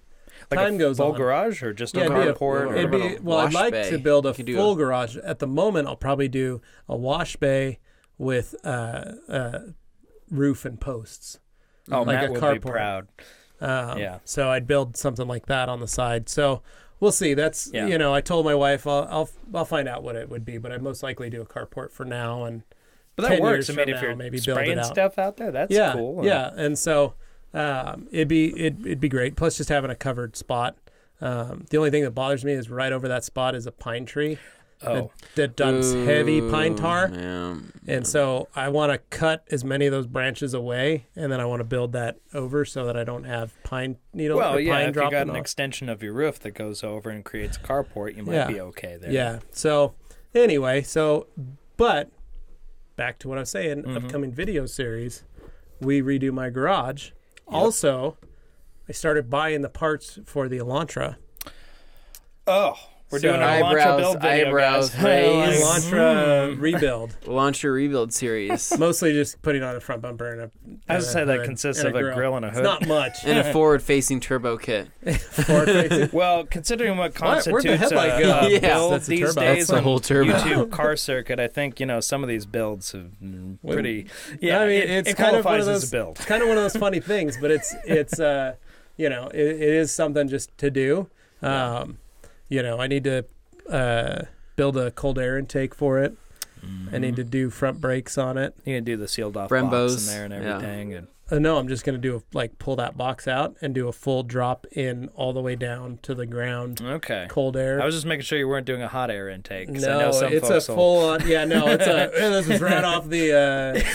Like time a goes full on. garage or just Yeah, a it'd be a- carport? or- It'd What be, about a well, I'd wash like bay? to build a You could do full garage. At the moment, I'll probably do a wash bay with roof and posts. Oh, like Matt a would carport. be proud. Yeah. So I'd build something like that on the side. So we'll see. That's Yeah. I told my wife I'll find out what it would be, but I'd most likely do a carport for now. And But that 10 works. years I mean, from if now, you're maybe build it spraying out. stuff out there, that's yeah, cool. yeah. And so it'd be great. Plus, just having a covered spot. The only thing that bothers me is right over that spot is a pine tree Oh, that dumps heavy pine tar. Yeah. And so I want to cut as many of those branches away, and then I want to build that over so that I don't have pine needle well, or yeah. pine If you dropping got an off. extension of your roof that goes over and creates a carport, you might Yeah. be okay there. Yeah. So anyway, but back to what I was saying, Mm-hmm. upcoming video series, we redo my garage. Also, I started buying the parts for the Elantra. Oh, we're So- doing our Elantra build video, eyebrows guys. raised. Elantra rebuild. Launch your rebuild series. Mostly just putting on a front bumper and a. I was and say a that hood consists and of a grill and a It's hood. not much. And a forward-facing turbo kit. Forward-facing. Well, considering what Where'd the constitutes headlight go? a Yeah. build That's a these turbo. days That's the on whole turbo. YouTube car circuit, I think some of these builds have been pretty. Yeah, I mean, it it's kind of one qualifies of as those. a build. It's kind of one of those funny things, but it is something just to do. I need to build a cold air intake for it. I need to do front brakes on it. You can do the sealed off Brembos, box in there and yeah. everything. And No, I'm just going to do pull that box out and do a full drop in all the way down to the ground. okay. Cold air. I was just making sure you weren't doing a hot air intake. 'Cause I know No, some it's a folks will- full on. Yeah, no, it's this is right off the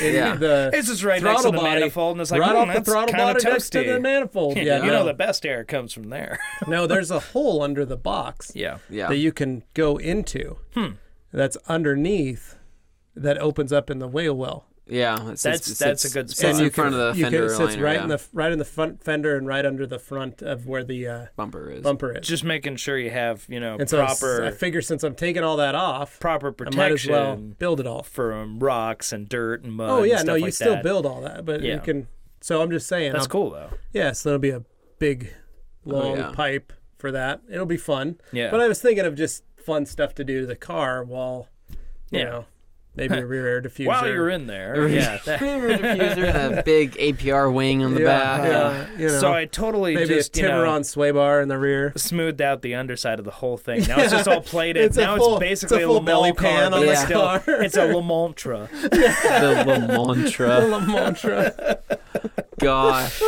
Yeah. the It's just right next to throttle the body. manifold, and it's like, right off the that's throttle kind of body next to the toasty. manifold. Yeah, You no. know the best air comes from there. No, there's a hole under the box Yeah. Yeah. that you can go into. That's underneath that opens up in the wheel well. Yeah. That's a good It's spot. in front of the fender it sits liner, right yeah. in the front fender and right under the front of where the bumper is. bumper is. Just making sure you have, And so proper I figure since I'm taking all that off, proper I might as protection well build it all. from rocks and dirt and mud. Oh yeah, and no, stuff you like still that. build all that, but Yeah. you can. So I'm just saying, That's cool though. Yeah, so that'll be a big, long yeah. pipe for that. It'll be fun. Yeah. But I was thinking of just fun stuff to do to the car while, you Yeah. know, maybe a rear air diffuser. While you're in there, yeah. Rear diffuser and a big APR wing on the back. Yeah. So I totally maybe just, a Tiburon sway bar in the rear. smoothed out the underside of the whole thing. Now it's just all plated. It's basically a full Le belly Mans pan car, on but the still, car. it's a Le Mantra. The Le Mantra. Le Mantra. Gosh.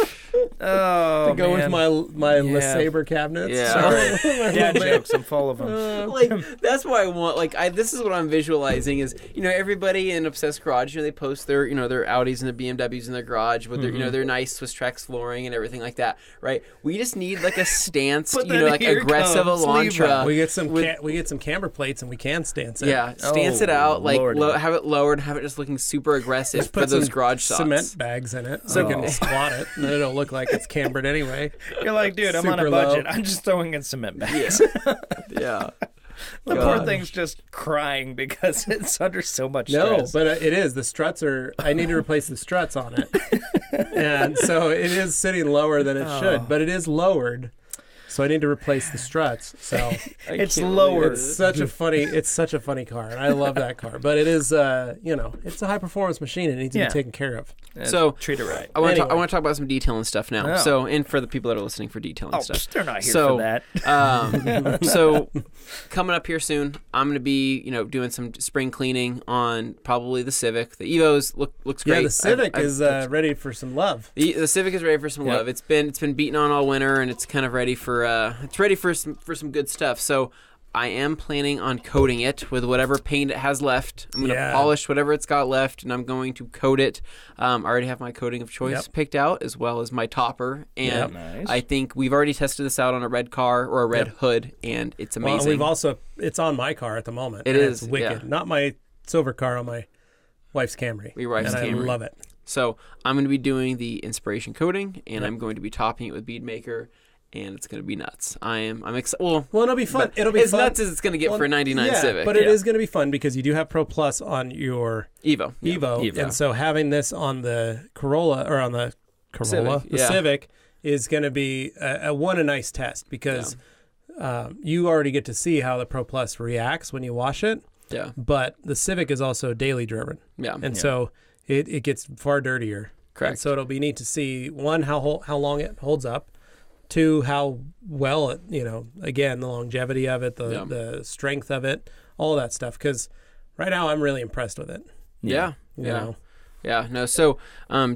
Oh, To go man. with my Yeah. Le Sabre cabinets. Yeah. Sorry. Dad jokes. I'm full of them. Like, that's why I want, this is what I'm visualizing is, everybody in Obsessed Garage, they post their, their Audis and their BMWs in their garage with their, their nice Swiss Trax flooring and everything like that, right? We just need like a stance, But then here aggressive comes Elantra. We get some camber plates and we can stance it. Yeah, stance it out, Lordy. have it lowered, have it just looking super aggressive Just for put those some garage shots. cement bags in it so you can squat it and it'll look like it's cambered anyway. You're like, dude, I'm on a Super budget. low. I'm just throwing in cement bags. Yeah. The poor God. thing's just crying because it's under so much No, stress. but it is. The struts are. I need to replace the struts on it, and so it is sitting lower than it should. But it is lowered, so I need to replace the struts. So it's can't lower. it's such a funny car, and I love that car. But it is, it's a high performance machine. It needs to Yeah. be taken care of. So treat it right. I want to Anyway. talk about some detailing stuff now. Oh. So, and for the people that are listening for detailing stuff. They're not here So, for that. So coming up here soon, I'm going to be, doing some spring cleaning on probably the Civic. The Evos looks great. Yeah, the Civic I've- is ready for some love. the Civic is ready for some love. It's been beaten on all winter, and it's kind of ready for some good stuff. So I am planning on coating it with whatever paint it has left. I'm going to polish whatever it's got left, and I'm going to coat it. I already have my coating of choice picked out, as well as my topper. And Nice. I think we've already tested this out on a red car or a red hood, and it's amazing. Well, it's on my car at the moment. It and is, it's wicked. yeah. Not my silver car, on my wife's Camry. Your wife's and Camry. I love it. So I'm going to be doing the inspiration coating, and I'm going to be topping it with bead maker. And it's going to be nuts. I'm excited. Well, It'll be fun. It'll be as fun. nuts as it's going to get for a 99 Civic. But it is going to be fun because you do have Pro Plus on your Evo. Evo, and so having this on the Corolla or on the Corolla, Civic, the yeah. Civic is going to be a nice test because you already get to see how the Pro Plus reacts when you wash it. Yeah. But the Civic is also daily driven, Yeah. and so it gets far dirtier. Correct. And so it'll be neat to see one how long it holds up. Two, how well it, again, the longevity of it, the strength of it, all that stuff. Because right now I'm really impressed with it. Yeah. You know. Yeah, no, so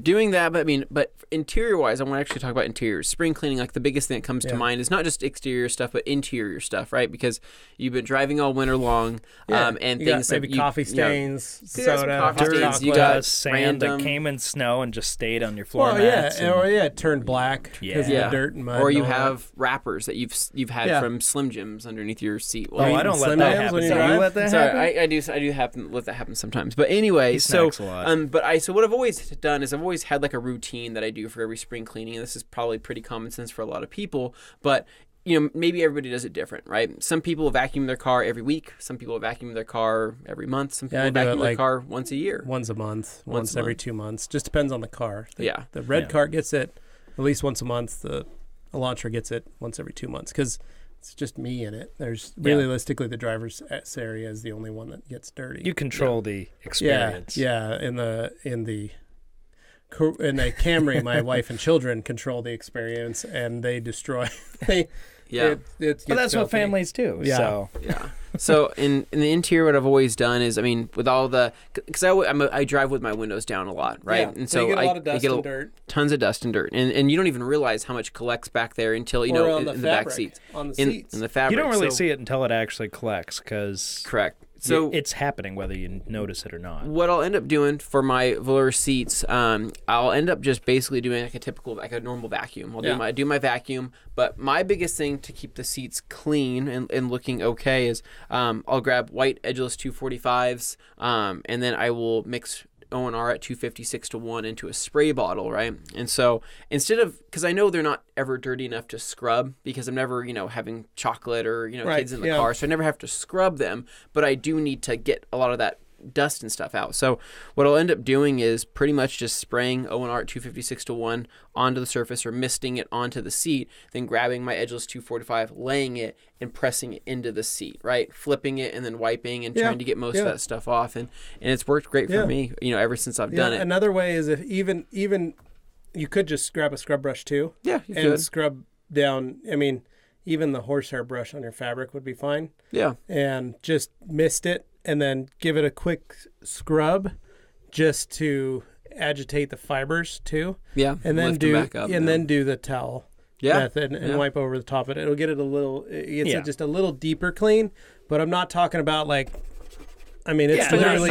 doing that, but interior-wise, I want to actually talk about interiors. Spring cleaning, like the biggest thing that comes to mind is not just exterior stuff, but interior stuff, right? Because you've been driving all winter long, and you things got maybe coffee stains, soda, coffee hot stains, chocolate. you got sand random- that came in snow and just stayed on your floor Well, mats. it turned black because of Yeah. the dirt and mud. or you and all have wrappers that you've had from Slim Jims underneath your seat. Oh, I don't let Slim that Jims happen. when you Do drive? you let that happen? Sorry, I do happen let that happen sometimes. But anyway, He so snacks a lot. so what I've always done is I've always had like a routine that I do for every spring cleaning, and this is probably pretty common sense for a lot of people, but maybe everybody does it different, right? Some people vacuum their car every week, some people vacuum their car every month, some people I do vacuum it their like car once a year. once a month, once a every month. 2 months. Just depends on the car. The red Yeah. car gets it at least once a month. The Elantra gets it once every 2 months because it's just me in it. There's realistically the driver's area is the only one that gets dirty. You control the experience. Yeah. In the Camry, my wife and children control the experience, and they destroy. Yeah. It But that's what families do. Yeah. So. Yeah. So in the interior, what I've always done is, with all the, because I drive with my windows down a lot, right? Yeah. And so you get a lot I of dust get and dirt. tons of dust and dirt, and you don't even realize how much collects back there until Or on in the the back fabric, seats, on the in seats. the fabric. You don't really So- see it until it actually collects because Correct. So it's happening whether you notice it or not. what I'll end up doing for my velour seats, I'll end up just basically doing like a normal vacuum. I'll do my vacuum, but my biggest thing to keep the seats clean and looking okay is I'll grab white edgeless 245s, and then I will mix O&R at 256-1 into a spray bottle, right? And so instead of, because I know they're not ever dirty enough to scrub because I'm never, having chocolate or, Right, kids in the car, so I never have to scrub them, but I do need to get a lot of that dust and stuff out. So what I'll end up doing is pretty much just spraying O&R at 256-1 onto the surface or misting it onto the seat, then grabbing my edgeless 245, laying it and pressing it into the seat, right? Flipping it and then wiping and trying to get most of that stuff off. And it's worked great for me, ever since I've done it. Another way is if even you could just grab a scrub brush too. Yeah, you and could. Scrub down. I mean, even the horsehair brush on your fabric would be fine. Yeah. And just mist it and then give it a quick scrub just to agitate the fibers too. Yeah. And then then do the towel method and wipe over the top of it. It'll get it a little, just a little deeper clean, but I'm not talking about like, I mean, it's literally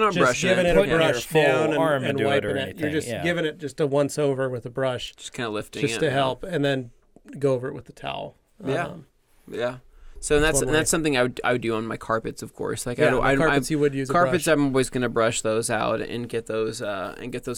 just giving it a brush down and wiping it. You're just giving it just a once over with a brush. Just kind of lifting just to help, and then go over it with the towel. Yeah. So that's something I would do on my carpets, of course. Like carpets, you would use carpets. A brush. I'm always going to brush those out and get those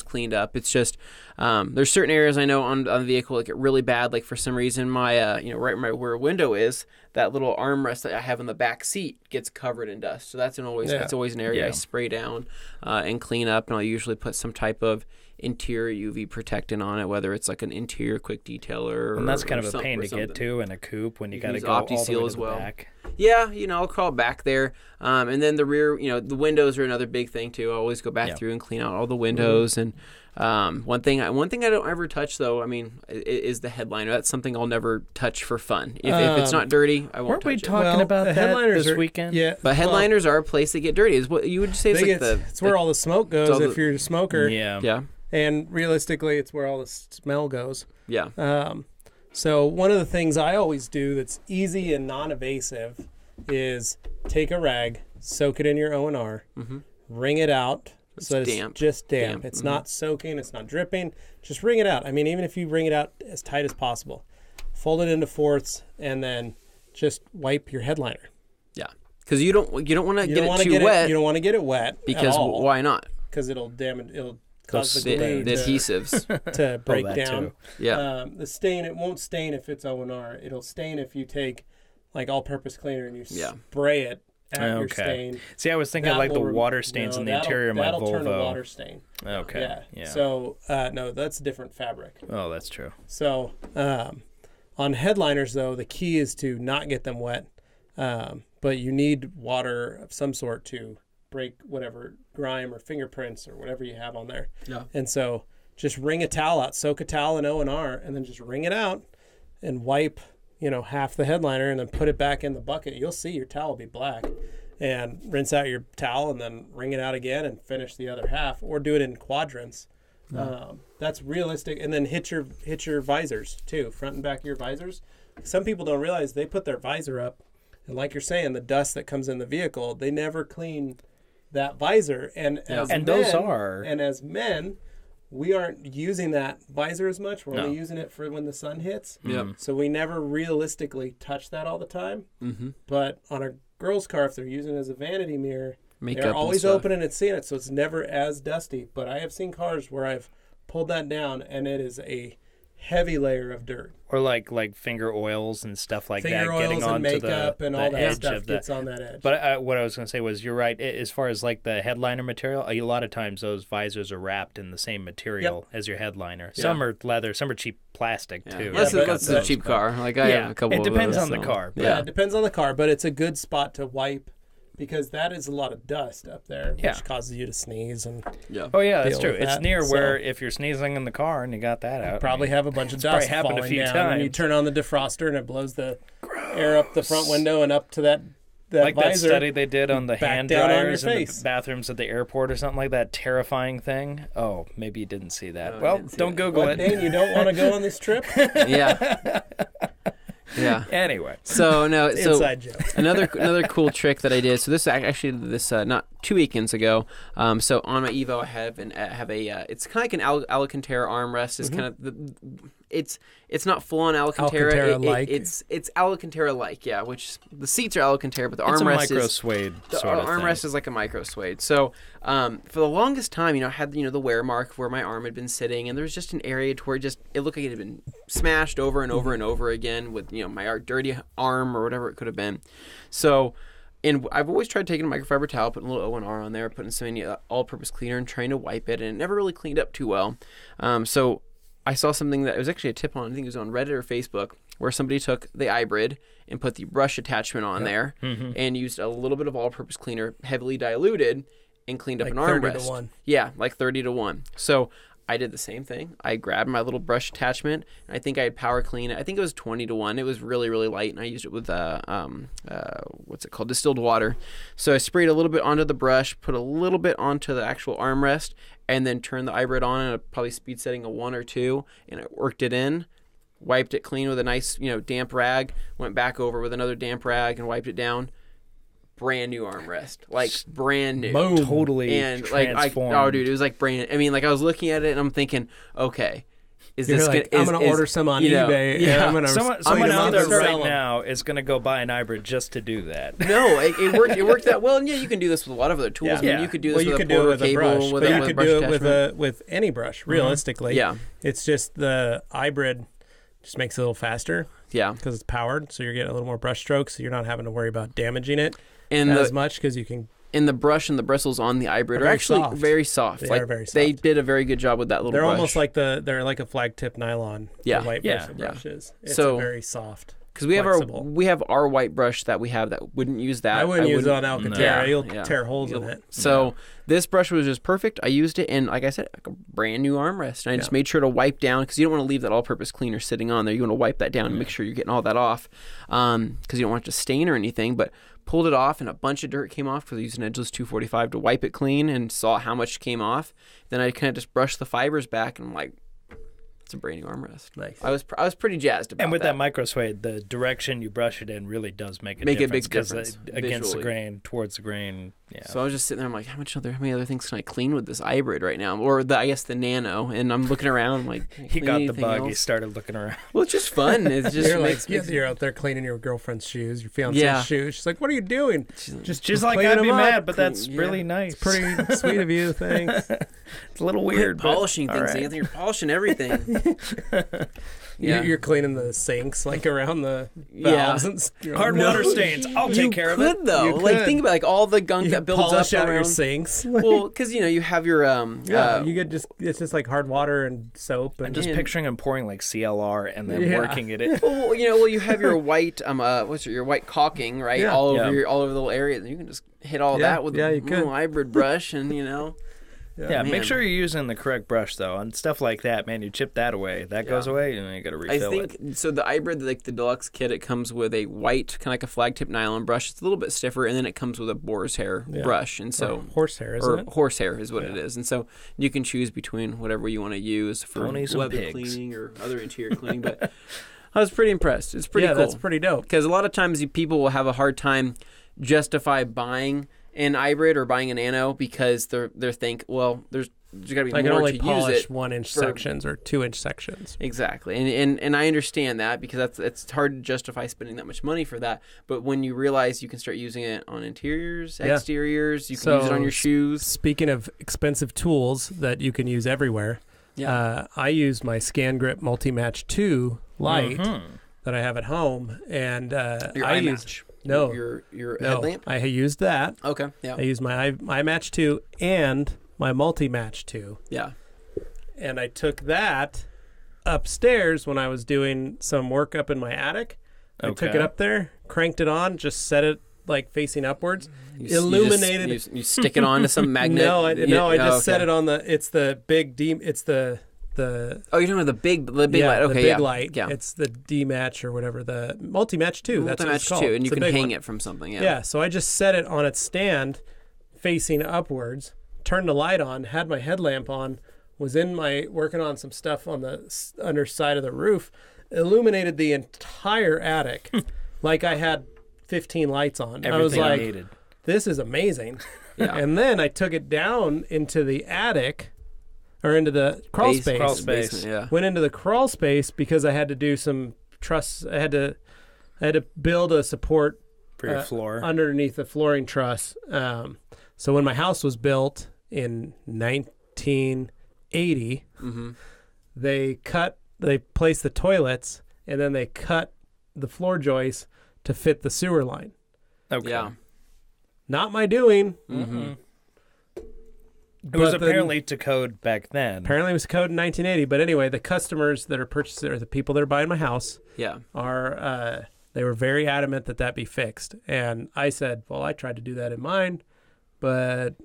cleaned up. It's just there's certain areas I know on the vehicle that get really bad. Like for some reason, my right where a window is, that little armrest that I have in the back seat gets covered in dust. So that's always an area I spray down and clean up. And I'll usually put some type of interior UV protectant on it, whether it's like an interior quick detailer, and that's kind of a pain to get to in a coupe when you got to go Opti all the way to as well. the back. Yeah, I'll crawl back there, and then the rear, the windows are another big thing too. I always go back through and clean out all the windows. And one thing I don't ever touch though, is the headliner. That's something I'll never touch for fun. If it's not dirty, I won't touch it. Weren't we talking about that this weekend? Yeah, but headliners are a place that get dirty. Is what you would say? It's where all the smoke goes if you're a smoker. Yeah. And realistically, it's where all the smell goes. Yeah. So one of the things I always do that's easy and non-evasive is take a rag, soak it in your O&R, wring it out so that it's just damp. It's not soaking, it's not dripping. Just wring it out. I mean, even if you wring it out as tight as possible, fold it into fourths, and then just wipe your headliner. Yeah. Because you don't want to get it too wet. You don't want to get it wet. Because why not? Because it'll damage. It'll cause the adhesives to break down. Too. Yeah. The stain, it won't stain if it's O&R. It'll stain if you take like all-purpose cleaner and you spray it at your stain. See, I was thinking like the water stains in the interior of my Volvo. That'll turn a water stain. Okay. Yeah. So, no, that's a different fabric. Oh, that's true. So, on headliners, though, the key is to not get them wet, but you need water of some sort to break whatever grime or fingerprints or whatever you have on there. Yeah. And so just wring a towel out, soak a towel in O&R, and then just wring it out and wipe, half the headliner and then put it back in the bucket. You'll see your towel will be black. And rinse out your towel and then wring it out again and finish the other half, or do it in quadrants. That's realistic. And then hit your visors too, front and back of your visors. Some people don't realize they put their visor up, and like you're saying, the dust that comes in the vehicle, they never clean that visor. And as men, we aren't using that visor as much. We're only using it for when the sun hits. Yeah. So we never realistically touch that all the time. Mm-hmm. But on a girl's car, if they're using it as a vanity mirror, they're always opening and seeing it, so it's never as dusty. But I have seen cars where I've pulled that down, and it is a heavy layer of dirt. Or like finger oils and stuff like finger that, oils getting and onto makeup and all that edge stuff of gets on that edge. But what I was going to say was, you're right. As far as like the headliner material, a lot of times those visors are wrapped in the same material as your headliner. Yeah. Some are leather, some are cheap plastic too. That's a cheap car. Like I have a couple. It depends on the car. Yeah, it depends on the car, but it's a good spot to wipe, because that is a lot of dust up there, which causes you to sneeze. Oh, yeah, that's true. It's near where if you're sneezing in the car and you got that out, you probably have a bunch of dust falling a few down. times. And you turn on the defroster and it blows the air up the front window and up to that like visor, that study they did on the hand dryers in face. the bathrooms at the airport or something like that. Terrifying thing. Oh, maybe you didn't see that. Well, don't Google it. Dane, you don't want to go on this trip? Yeah. Yeah. Anyway, inside joke. another cool trick that I did. So this not 2 weekends ago. So on my Evo, I have a it's kind of like an Alcantara armrest. It's kind of it's not full on Alcantara. Alcantara-like. It's Alcantara-like, yeah. Which the seats are Alcantara, but the it's armrest a micro suede. The armrest is like a micro suede. So for the longest time, I had the wear mark where my arm had been sitting, and there was just an area to where it looked like it had been smashed over and over and over again with my dirty arm or whatever it could have been. So And I've always tried taking a microfiber towel, putting a little O&R on there, putting some all-purpose cleaner and trying to wipe it, and it never really cleaned up too well. So I saw something that was actually a tip on, I think it was on Reddit or Facebook, where somebody took the iBrid and put the brush attachment on there and used a little bit of all-purpose cleaner, heavily diluted, and cleaned up an armrest. 30 to 1. Yeah, like 30 to 1. So I did the same thing. I grabbed my little brush attachment, and I think I had power clean it. I think it was 20 to 1. It was really, really light, and I used it with what's it called? Distilled water. So I sprayed a little bit onto the brush, put a little bit onto the actual armrest, and then turned the iBrid on at a probably speed setting of 1 or 2, and I worked it in, wiped it clean with a nice, damp rag, went back over with another damp rag and wiped it down. Brand new armrest, like brand new, Boom. Totally and transformed. oh dude, it was like brand. I mean, like I was looking at it and I'm thinking, okay, is You're this like, gonna? I'm gonna order some on eBay. Yeah, and I'm gonna Someone out there sell right them. now is going to go buy an iBrid just to do that. No, it worked. It worked that well, and yeah, you can do this with a lot of other tools. Yeah. I mean, Yeah. you could do this you with could a do it porter with a cable, brush, with but a you could brush do it attachment. with any brush. Realistically, Yeah. it's just the iBrid just makes it a little faster Yeah, because it's powered, so you're getting a little more brush strokes, so you're not having to worry about damaging it and as much because you can. And the brush and the bristles on the iBrid are very actually soft. very soft. They like, are very soft. They did a very good job with that little They're brush. almost like they're like a flag tip nylon. Yeah. the white Yeah. brush is. It's So- very soft. because we have our white brush that we have that wouldn't use that. I wouldn't use it on Alcantara. No. You'll Yeah. tear holes in it. So this brush was just perfect. I used it, and like I said, like a brand new armrest. And I just made sure to wipe down, because you don't want to leave that all-purpose cleaner sitting on there. You want to wipe that down and make sure you're getting all that off, because you don't want it to stain or anything. But pulled it off, and a bunch of dirt came off because I used an edgeless 245 to wipe it clean, and saw how much came off. Then I kind of just brushed the fibers back, and I'm like, it's a brand new armrest. Nice. I was pretty jazzed about And with that. that micro suede, the direction you brush it in really does make a Make a difference. big 'cause, difference against the visually. grain, towards the grain. Yeah. So I was just sitting there. I'm like, how many other things can I clean with this iBrid right now, or I guess the Nano? And I'm looking around. I'm like, he got the anything bug. He else? started looking around. Well, it's just fun. It's just You're makes, like, you're out there cleaning your girlfriend's shoes, your fiance's Yeah. shoes. She's like, "What are you doing?" She's like, cleaning I'd be them up. mad, but that's Yeah. really nice. Pretty sweet of you. Thanks. It's a little weird. but polishing all things, right. Anthony. You're polishing everything. Yeah. You're cleaning the sinks, like around the Yeah. valves. And Hard water stains. I'll take care of it. Could though. You Like could. think about like all the gunk You that builds polish up out around. your sinks. Well, because you have your you could it's just like hard water and soap and I'm just picturing him pouring like CLR and then Yeah. working it in. well, you have your white your white caulking, right? Yeah. All over Yeah. all over the little area. And you can just hit all Yeah. that with Yeah, a you could. little hybrid brush, and Yeah, Man. make sure you're using the correct brush though, and stuff like that. Man, you chip that away, that goes away, and then you got to I refill think it. so. The iBrid, like the deluxe kit, it comes with a white, kind of like a flag tip nylon brush. It's a little bit stiffer, and then it comes with a boar's hair brush, and so horsehair, isn't it? horsehair is what it is, and so you can choose between whatever you want to use for Ponies and leather pigs. cleaning or other interior cleaning. But I was pretty impressed. It's pretty cool. That's pretty dope. Because a lot of times people will have a hard time justify buying an iBrid or buying an Nano because they think, well, there's got to be I can more only to use polish it. 1-inch for- sections or 2-inch sections. Exactly, and I understand that because it's hard to justify spending that much money for that. But when you realize you can start using it on interiors, Yeah. exteriors, you can use it on your shoes. Speaking of expensive tools that you can use everywhere, I use my Scan Grip Multi-Match 2 Lite that I have at home, and Your I iMatch. No. Your no, headlamp. I used that. Okay, yeah, I used my iMatch 2 and my Multi-Match 2. yeah. And I took that upstairs when I was doing some work up in my attic. I took Okay. it up there, cranked it on, just set it like facing upwards. You Illuminated. you stick it onto some magnet. No, I just set okay. it on it's the big it's the Oh, you're talking about the big light. Okay, the big yeah. light. Yeah. It's the D-Match or whatever, the Multi-Match 2. That's what it's Multi-match called. too, and you It's a can big hang one. it from something. Yeah, so I just set it on its stand facing upwards, turned the light on, had my headlamp on, was working on some stuff on the underside of the roof, illuminated the entire attic like I had 15 lights on. Everything I was like, needed. this is amazing. Yeah. And then I took it down into the attic or into the crawl space. Crawl space. Basement, yeah. Went into the crawl space because I had to do some truss. I had to build a support For your floor. underneath the flooring truss. So when my house was built in 1980, they placed the toilets and then they cut the floor joists to fit the sewer line. Okay. Yeah. Not my doing. Mm-hmm. It was apparently to code back then. Apparently it was code in 1980. But anyway, the customers that are purchasing, or the people that are buying my house, are they were very adamant that be fixed. And I said, well, I tried to do that in mine, but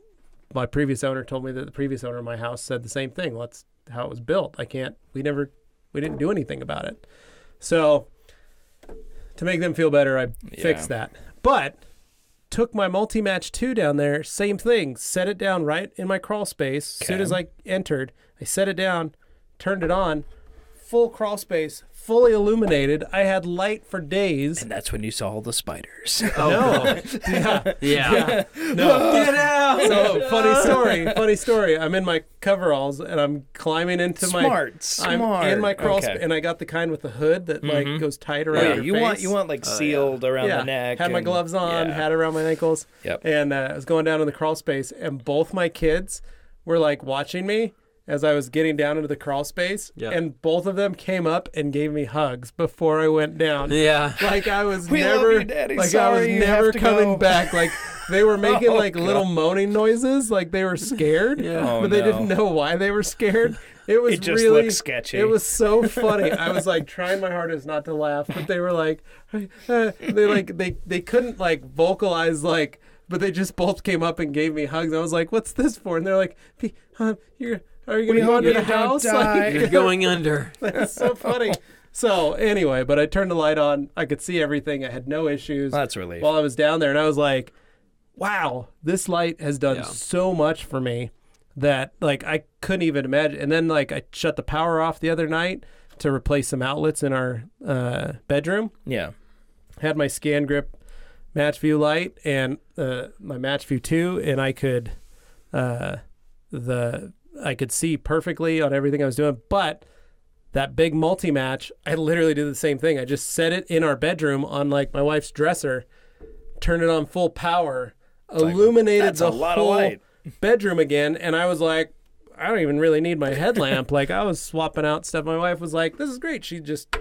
my previous owner told me that the previous owner of my house said the same thing. Well, that's how it was built. We didn't do anything about it. So to make them feel better, I fixed that. But took my multi-match 2 down there, same thing, set it down right in my crawl space. As soon as I entered, I set it down, turned it on, full crawl space, fully illuminated. I had light for days. And that's when you saw all the spiders. Oh, no. Yeah. No. Get out! So, funny story. I'm in my coveralls, and I'm climbing into Smart. I'm in my crawl space, and I got the kind with the hood that, like, goes tight around your face. You want like, sealed around the neck. Had my gloves on, had it around my ankles. Yep. And I was going down in the crawl space, and both my kids were, like, watching me as I was getting down into the crawl space, and both of them came up and gave me hugs before I went down. Yeah, like I was we never, love you, Daddy. like Sorry, I was never coming go. back. Like they were making like little moaning noises, like they were scared, but they didn't know why they were scared. It was just really looked sketchy. It was so funny. I was like trying my hardest not to laugh, but they were like, they couldn't like vocalize like. But they just both came up and gave me hugs. I was like, "What's this for?" And they're like, Are you going to go under the house? Like, you're going under. That's so funny. So anyway, but I turned the light on. I could see everything. I had no issues. That's a relief. While I was down there, and I was like, wow, this light has done so much for me that like I couldn't even imagine. And then like I shut the power off the other night to replace some outlets in our bedroom. Yeah. Had my Scan Grip Match View light and my Match View 2, and I could I could see perfectly on everything I was doing, but that big multi-match, I literally did the same thing. I just set it in our bedroom on like my wife's dresser, turned it on full power, illuminated the whole bedroom again, and I was like, I don't even really need my headlamp. Like I was swapping out stuff. My wife was like, this is great. She just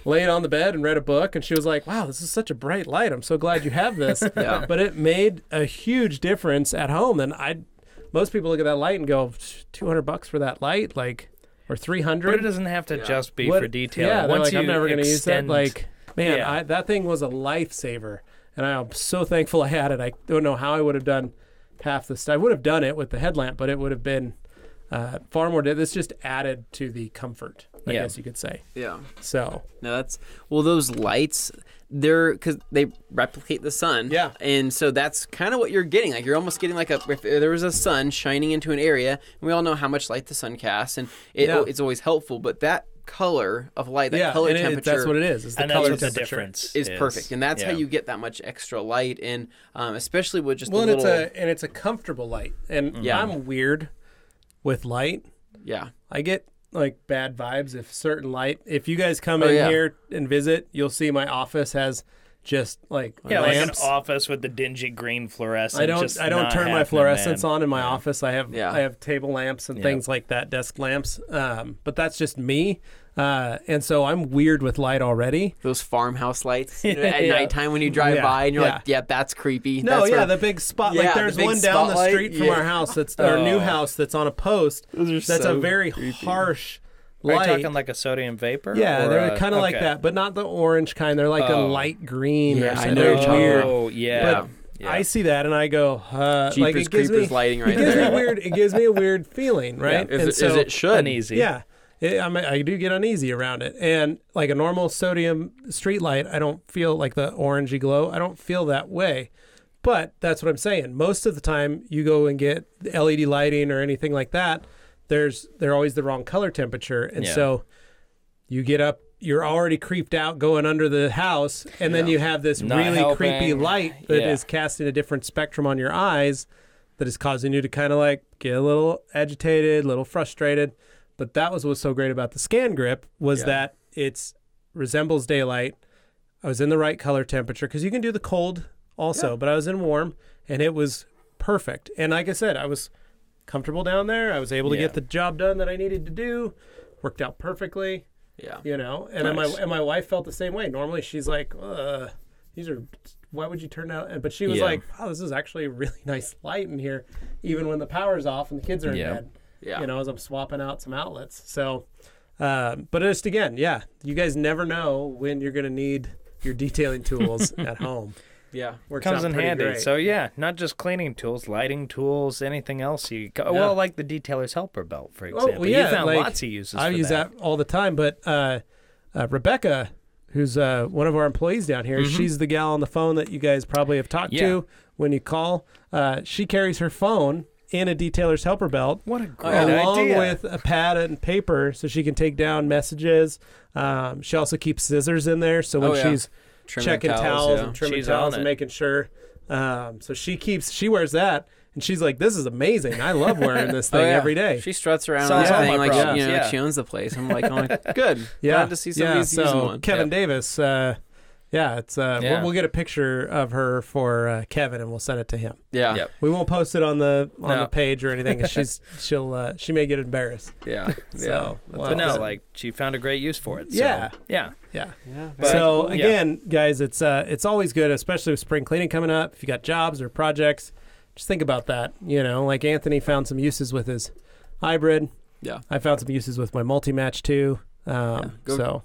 laid on the bed and read a book, and she was like, wow, this is such a bright light. I'm so glad you have this. But it made a huge difference at home, and most people look at that light and go, $200 for that light, like, or $300. But it doesn't have to just be for detail. Yeah, once like, I'm never going to use that. Like, man, Yeah. that thing was a lifesaver, and I'm so thankful I had it. I don't know how I would have done half the stuff. I would have done it with the headlamp, but it would have been far more. This just added to the comfort, I guess you could say. Yeah. So no, those lights. They're because they replicate the sun. Yeah. And so that's kind of what you're getting. Like you're almost getting like if there was a sun shining into an area, and we all know how much light the sun casts, and it's always helpful. But that color of light, that color temperature, that's what it is. It's the and color that's what temperature. the difference is perfect, and that's how you get that much extra light, and especially with just it's a comfortable light, and I'm weird with light. Yeah. I get like bad vibes if certain light. If you guys come in here and visit, you'll see my office has just like like an lamps. office with the dingy green fluorescent. I don't turn my fluorescents on in my office. I have table lamps and things like that, desk lamps. But that's just me. And so I'm weird with light already. Those farmhouse lights at nighttime when you drive by and you're like, that's creepy. No, that's the big spot. Like there's one down the street from our house. That's our new house that's on a post. That's a very harsh light. Are you talking like a sodium vapor? Yeah, they're kind of like that, but not the orange kind. They're like a light green. Yeah, I know they're you're talking weird. Oh, yeah. But I see that and I go, like Jeepers it gives Creepers me lighting right it gives there. me weird. It gives me a weird feeling, right? Yeah. As it should. Uneasy. Yeah. I do get uneasy around it. And like a normal sodium street light, I don't feel like the orangey glow. I don't feel that way. But that's what I'm saying. Most of the time you go and get LED lighting or anything like that, they're always the wrong color temperature. And so you get up, you're already creeped out going under the house, and then you have this really creepy light that is casting a different spectrum on your eyes that is causing you to kind of like get a little agitated, a little frustrated. But that was what's so great about the Scan Grip was that it resembles daylight. I was in the right color temperature because you can do the cold also, but I was in warm, and it was perfect. And like I said, I was comfortable down there. I was able to get the job done that I needed to do. Worked out perfectly. Yeah. And then my wife felt the same way. Normally she's like, these are would you turn out? But she was Yeah. like, oh, this is actually a really nice light in here, even when the power's off and the kids are in bed. Yeah. You know, as I'm swapping out some outlets. So, but just again, yeah, you guys never know when you're going to need your detailing tools at home. Yeah. Works Comes out in pretty handy. great. So yeah, not just cleaning tools, lighting tools, anything else. Well, like the detailer's helper belt, for example. You found lots of uses. I for use that all the time. But Rebecca, who's one of our employees down here, she's the gal on the phone that you guys probably have talked to when you call. She carries her phone in a detailer's helper belt. What a great idea. Along with a pad and paper so she can take down messages. She also keeps scissors in there. So when she's checking towels and trimming towels and making sure. So she wears that. And she's like, this is amazing. I love wearing this thing every day. She struts around Solves with this all thing my like problems. like she owns the place. I'm like, oh, good. Glad to see somebody's using one. Kevin Davis, it's we'll get a picture of her for Kevin and we'll send it to him. Yeah. Yep. We won't post it on the page or anything. She may get embarrassed. Yeah. So, but no, like she found a great use for it. So, Yeah. But, So again, guys, it's always good, especially with spring cleaning coming up. If you got jobs or projects, just think about that. You know, like Anthony found some uses with his hybrid. Yeah. I found some uses with my multi-match too. Go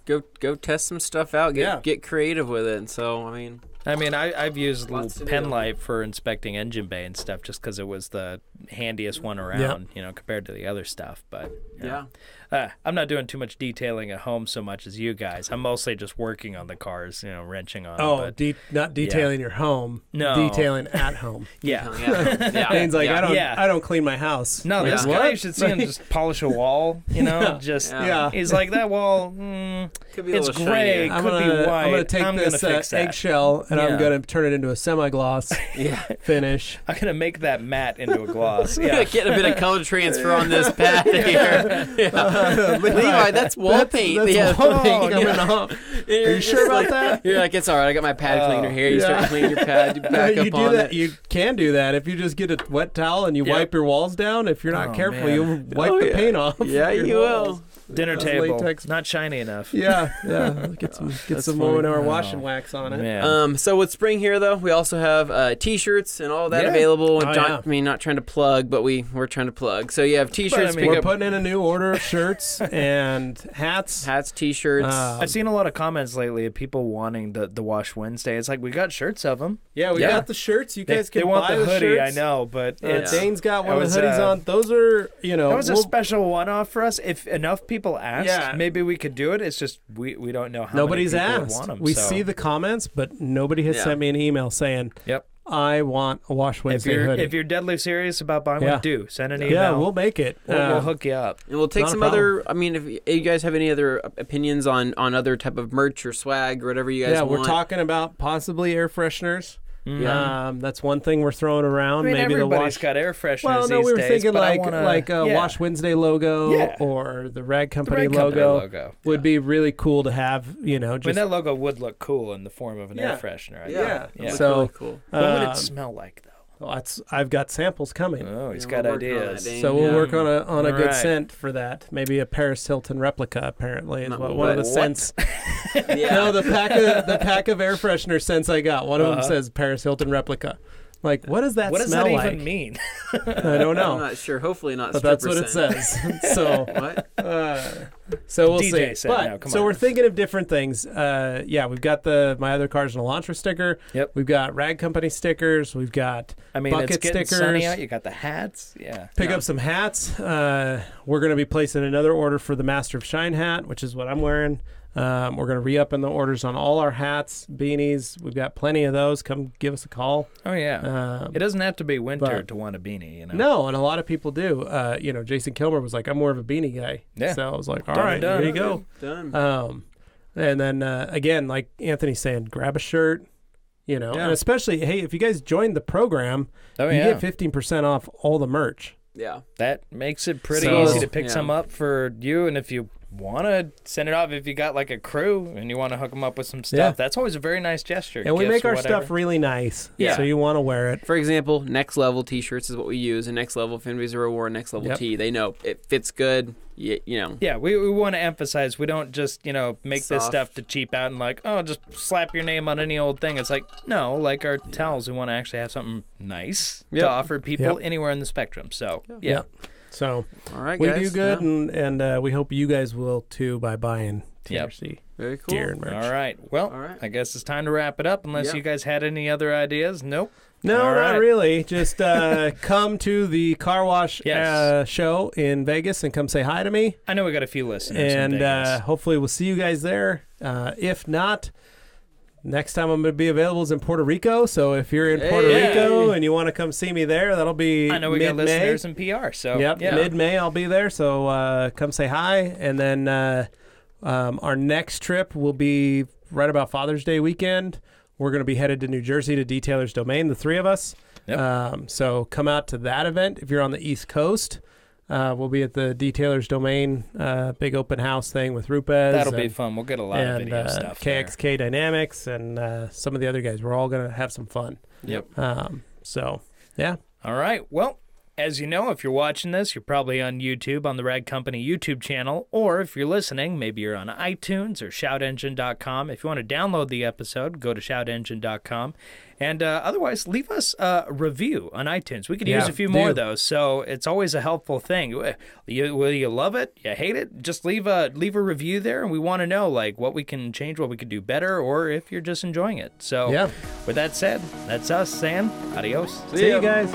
test some stuff out. Get creative with it. And so I've used a Lots to little pen do. light for inspecting engine bay and stuff just because it was the handiest one around, compared to the other stuff. But I'm not doing too much detailing at home so much as you guys. I'm mostly just working on the cars, wrenching on them. But, not detailing your home. No. Detailing at home. yeah. Dane's like, I don't clean my house. No, this guy, you should see him just polish a wall, He's like, that wall, Could be it's gray, I'm could be white. I'm going to take this fix that. eggshell and I'm going to turn it into a semi-gloss finish. I'm going to make that matte into a gloss. Get a bit of color transfer on this pad here. Levi, that's wall paint. That's wall paint yeah. coming off. Are you sure about that? You're like, it's all right. I got my pad cleaner here. You start cleaning your pad. You back up on it. You can do that if you just get a wet towel and you wipe your walls down. If you're not careful, man. you'll wipe the paint off. Yeah, you will. Dinner table, latex. not shiny enough. Yeah. Get some more wash and wax on it. Man. So with spring here, though, we also have T-shirts and all that available. And not trying to plug, but we're trying to plug. So you have T-shirts. We're putting in a new order of shirts and hats. T-shirts. I've seen a lot of comments lately of people wanting the Wash Wednesday. It's like, we got shirts of them. Yeah, we got the shirts. You guys can buy the hoodie, shirts. I know, but Dane's got one of the hoodies on. Those are, that was a special one-off for us. If enough people asked, maybe we could do it. It's just we don't know how nobody's many people asked. want them. We see the comments, but nobody has sent me an email saying, I want a Wash Wednesday hoodie. If you're deadly serious about buying one, send an email. Yeah, we'll make it. We'll hook you up. And we'll take some other, if you guys have any other opinions on other type of merch or swag or whatever you guys want. Yeah, we're talking about possibly air fresheners. Yeah. That's one thing we're throwing around. Maybe everybody's got air fresheners. Well, no, these we were days, thinking but like a Wash Wednesday logo or the Rag Company logo would be really cool to have. Just that logo would look cool in the form of an air freshener. So really cool. What would it smell like though? I've got samples coming. Oh, he's got ideas. So we'll work on a good scent for that. Maybe a Paris Hilton replica. Apparently, is one of the scents. No, the pack of air freshener scents I got. One of them says Paris Hilton replica. Like, what does that smell like? What does that even mean? I don't know. I'm not sure. Hopefully not. But that's what it says. So what? So we'll DJ see. But so we're thinking of different things. We've got my other cars in a Elantra sticker. Yep. We've got Rag Company stickers. We've got bucket it's getting stickers. sunny out. You got the hats. Yeah. Pick up some hats. We're going to be placing another order for the Master of Shine hat, which is what I'm wearing. We're going to re-up in the orders on all our hats, beanies. We've got plenty of those. Come give us a call. Oh, yeah. It doesn't have to be winter to want a beanie, No, and a lot of people do. Jason Kilmer was like, I'm more of a beanie guy. Yeah. So I was like, all right, there you go. Done. And then, again, like Anthony's saying, grab a shirt, and especially, hey, if you guys join the program, you get 15% off all the merch. Yeah. That makes it pretty easy to pick some up for you, and if you want to send it off, if you got like a crew and you want to hook them up with some stuff, Yeah. that's always a very nice gesture. And we Gifts make or our whatever. stuff really nice. Yeah. So you want to wear it. For example, Next Level T-shirts is what we use, and Next Level, if anybody's ever worn Next Level Yep. T, they know it fits good. You know. Yeah, we want to emphasize, we don't just, make this Soft. stuff to cheap out and like, oh, just slap your name on any old thing. It's like, no, like our towels, we want to actually have something nice Yep. to offer people Yep. anywhere in the spectrum. So, yeah. So All right, we guys. do good, Yeah. and we hope you guys will too by buying TRC Very cool. gear and merch. All right. Well, All right. I guess it's time to wrap it up unless Yeah. you guys had any other ideas. Nope. No, All not right. really. Just come to the car wash Yes. show in Vegas and come say hi to me. I know we got a few listeners in And Vegas. hopefully we'll see you guys there. If not, next time I'm going to be available is in Puerto Rico. So if you're in Puerto Hey. Rico and you want to come see me there, that'll be I know we got mid-May. listeners in PR, so Yep, yeah. mid-May I'll be there. So come say hi. And then our next trip will be right about Father's Day weekend. We're going to be headed to New Jersey to Detailer's Domain, the three of us. Yep. So come out to that event if you're on the East Coast. We'll be at the Detailer's Domain big open house thing with Rupes. That'll be fun. We'll get a lot of and video stuff there. KXK Dynamics and some of the other guys. We're all going to have some fun. Yep. So, yeah. All right. Well, as you know, if you're watching this, you're probably on YouTube, on the Rag Company YouTube channel, or if you're listening, maybe you're on iTunes or shoutengine.com. If you want to download the episode, go to shoutengine.com. And otherwise, leave us a review on iTunes. We could use a few more of those, so it's always a helpful thing. Whether you love it, you hate it, just leave a review there, and we want to know like what we can change, what we could do better, or if you're just enjoying it. So, with that said, that's us saying adios. See you guys.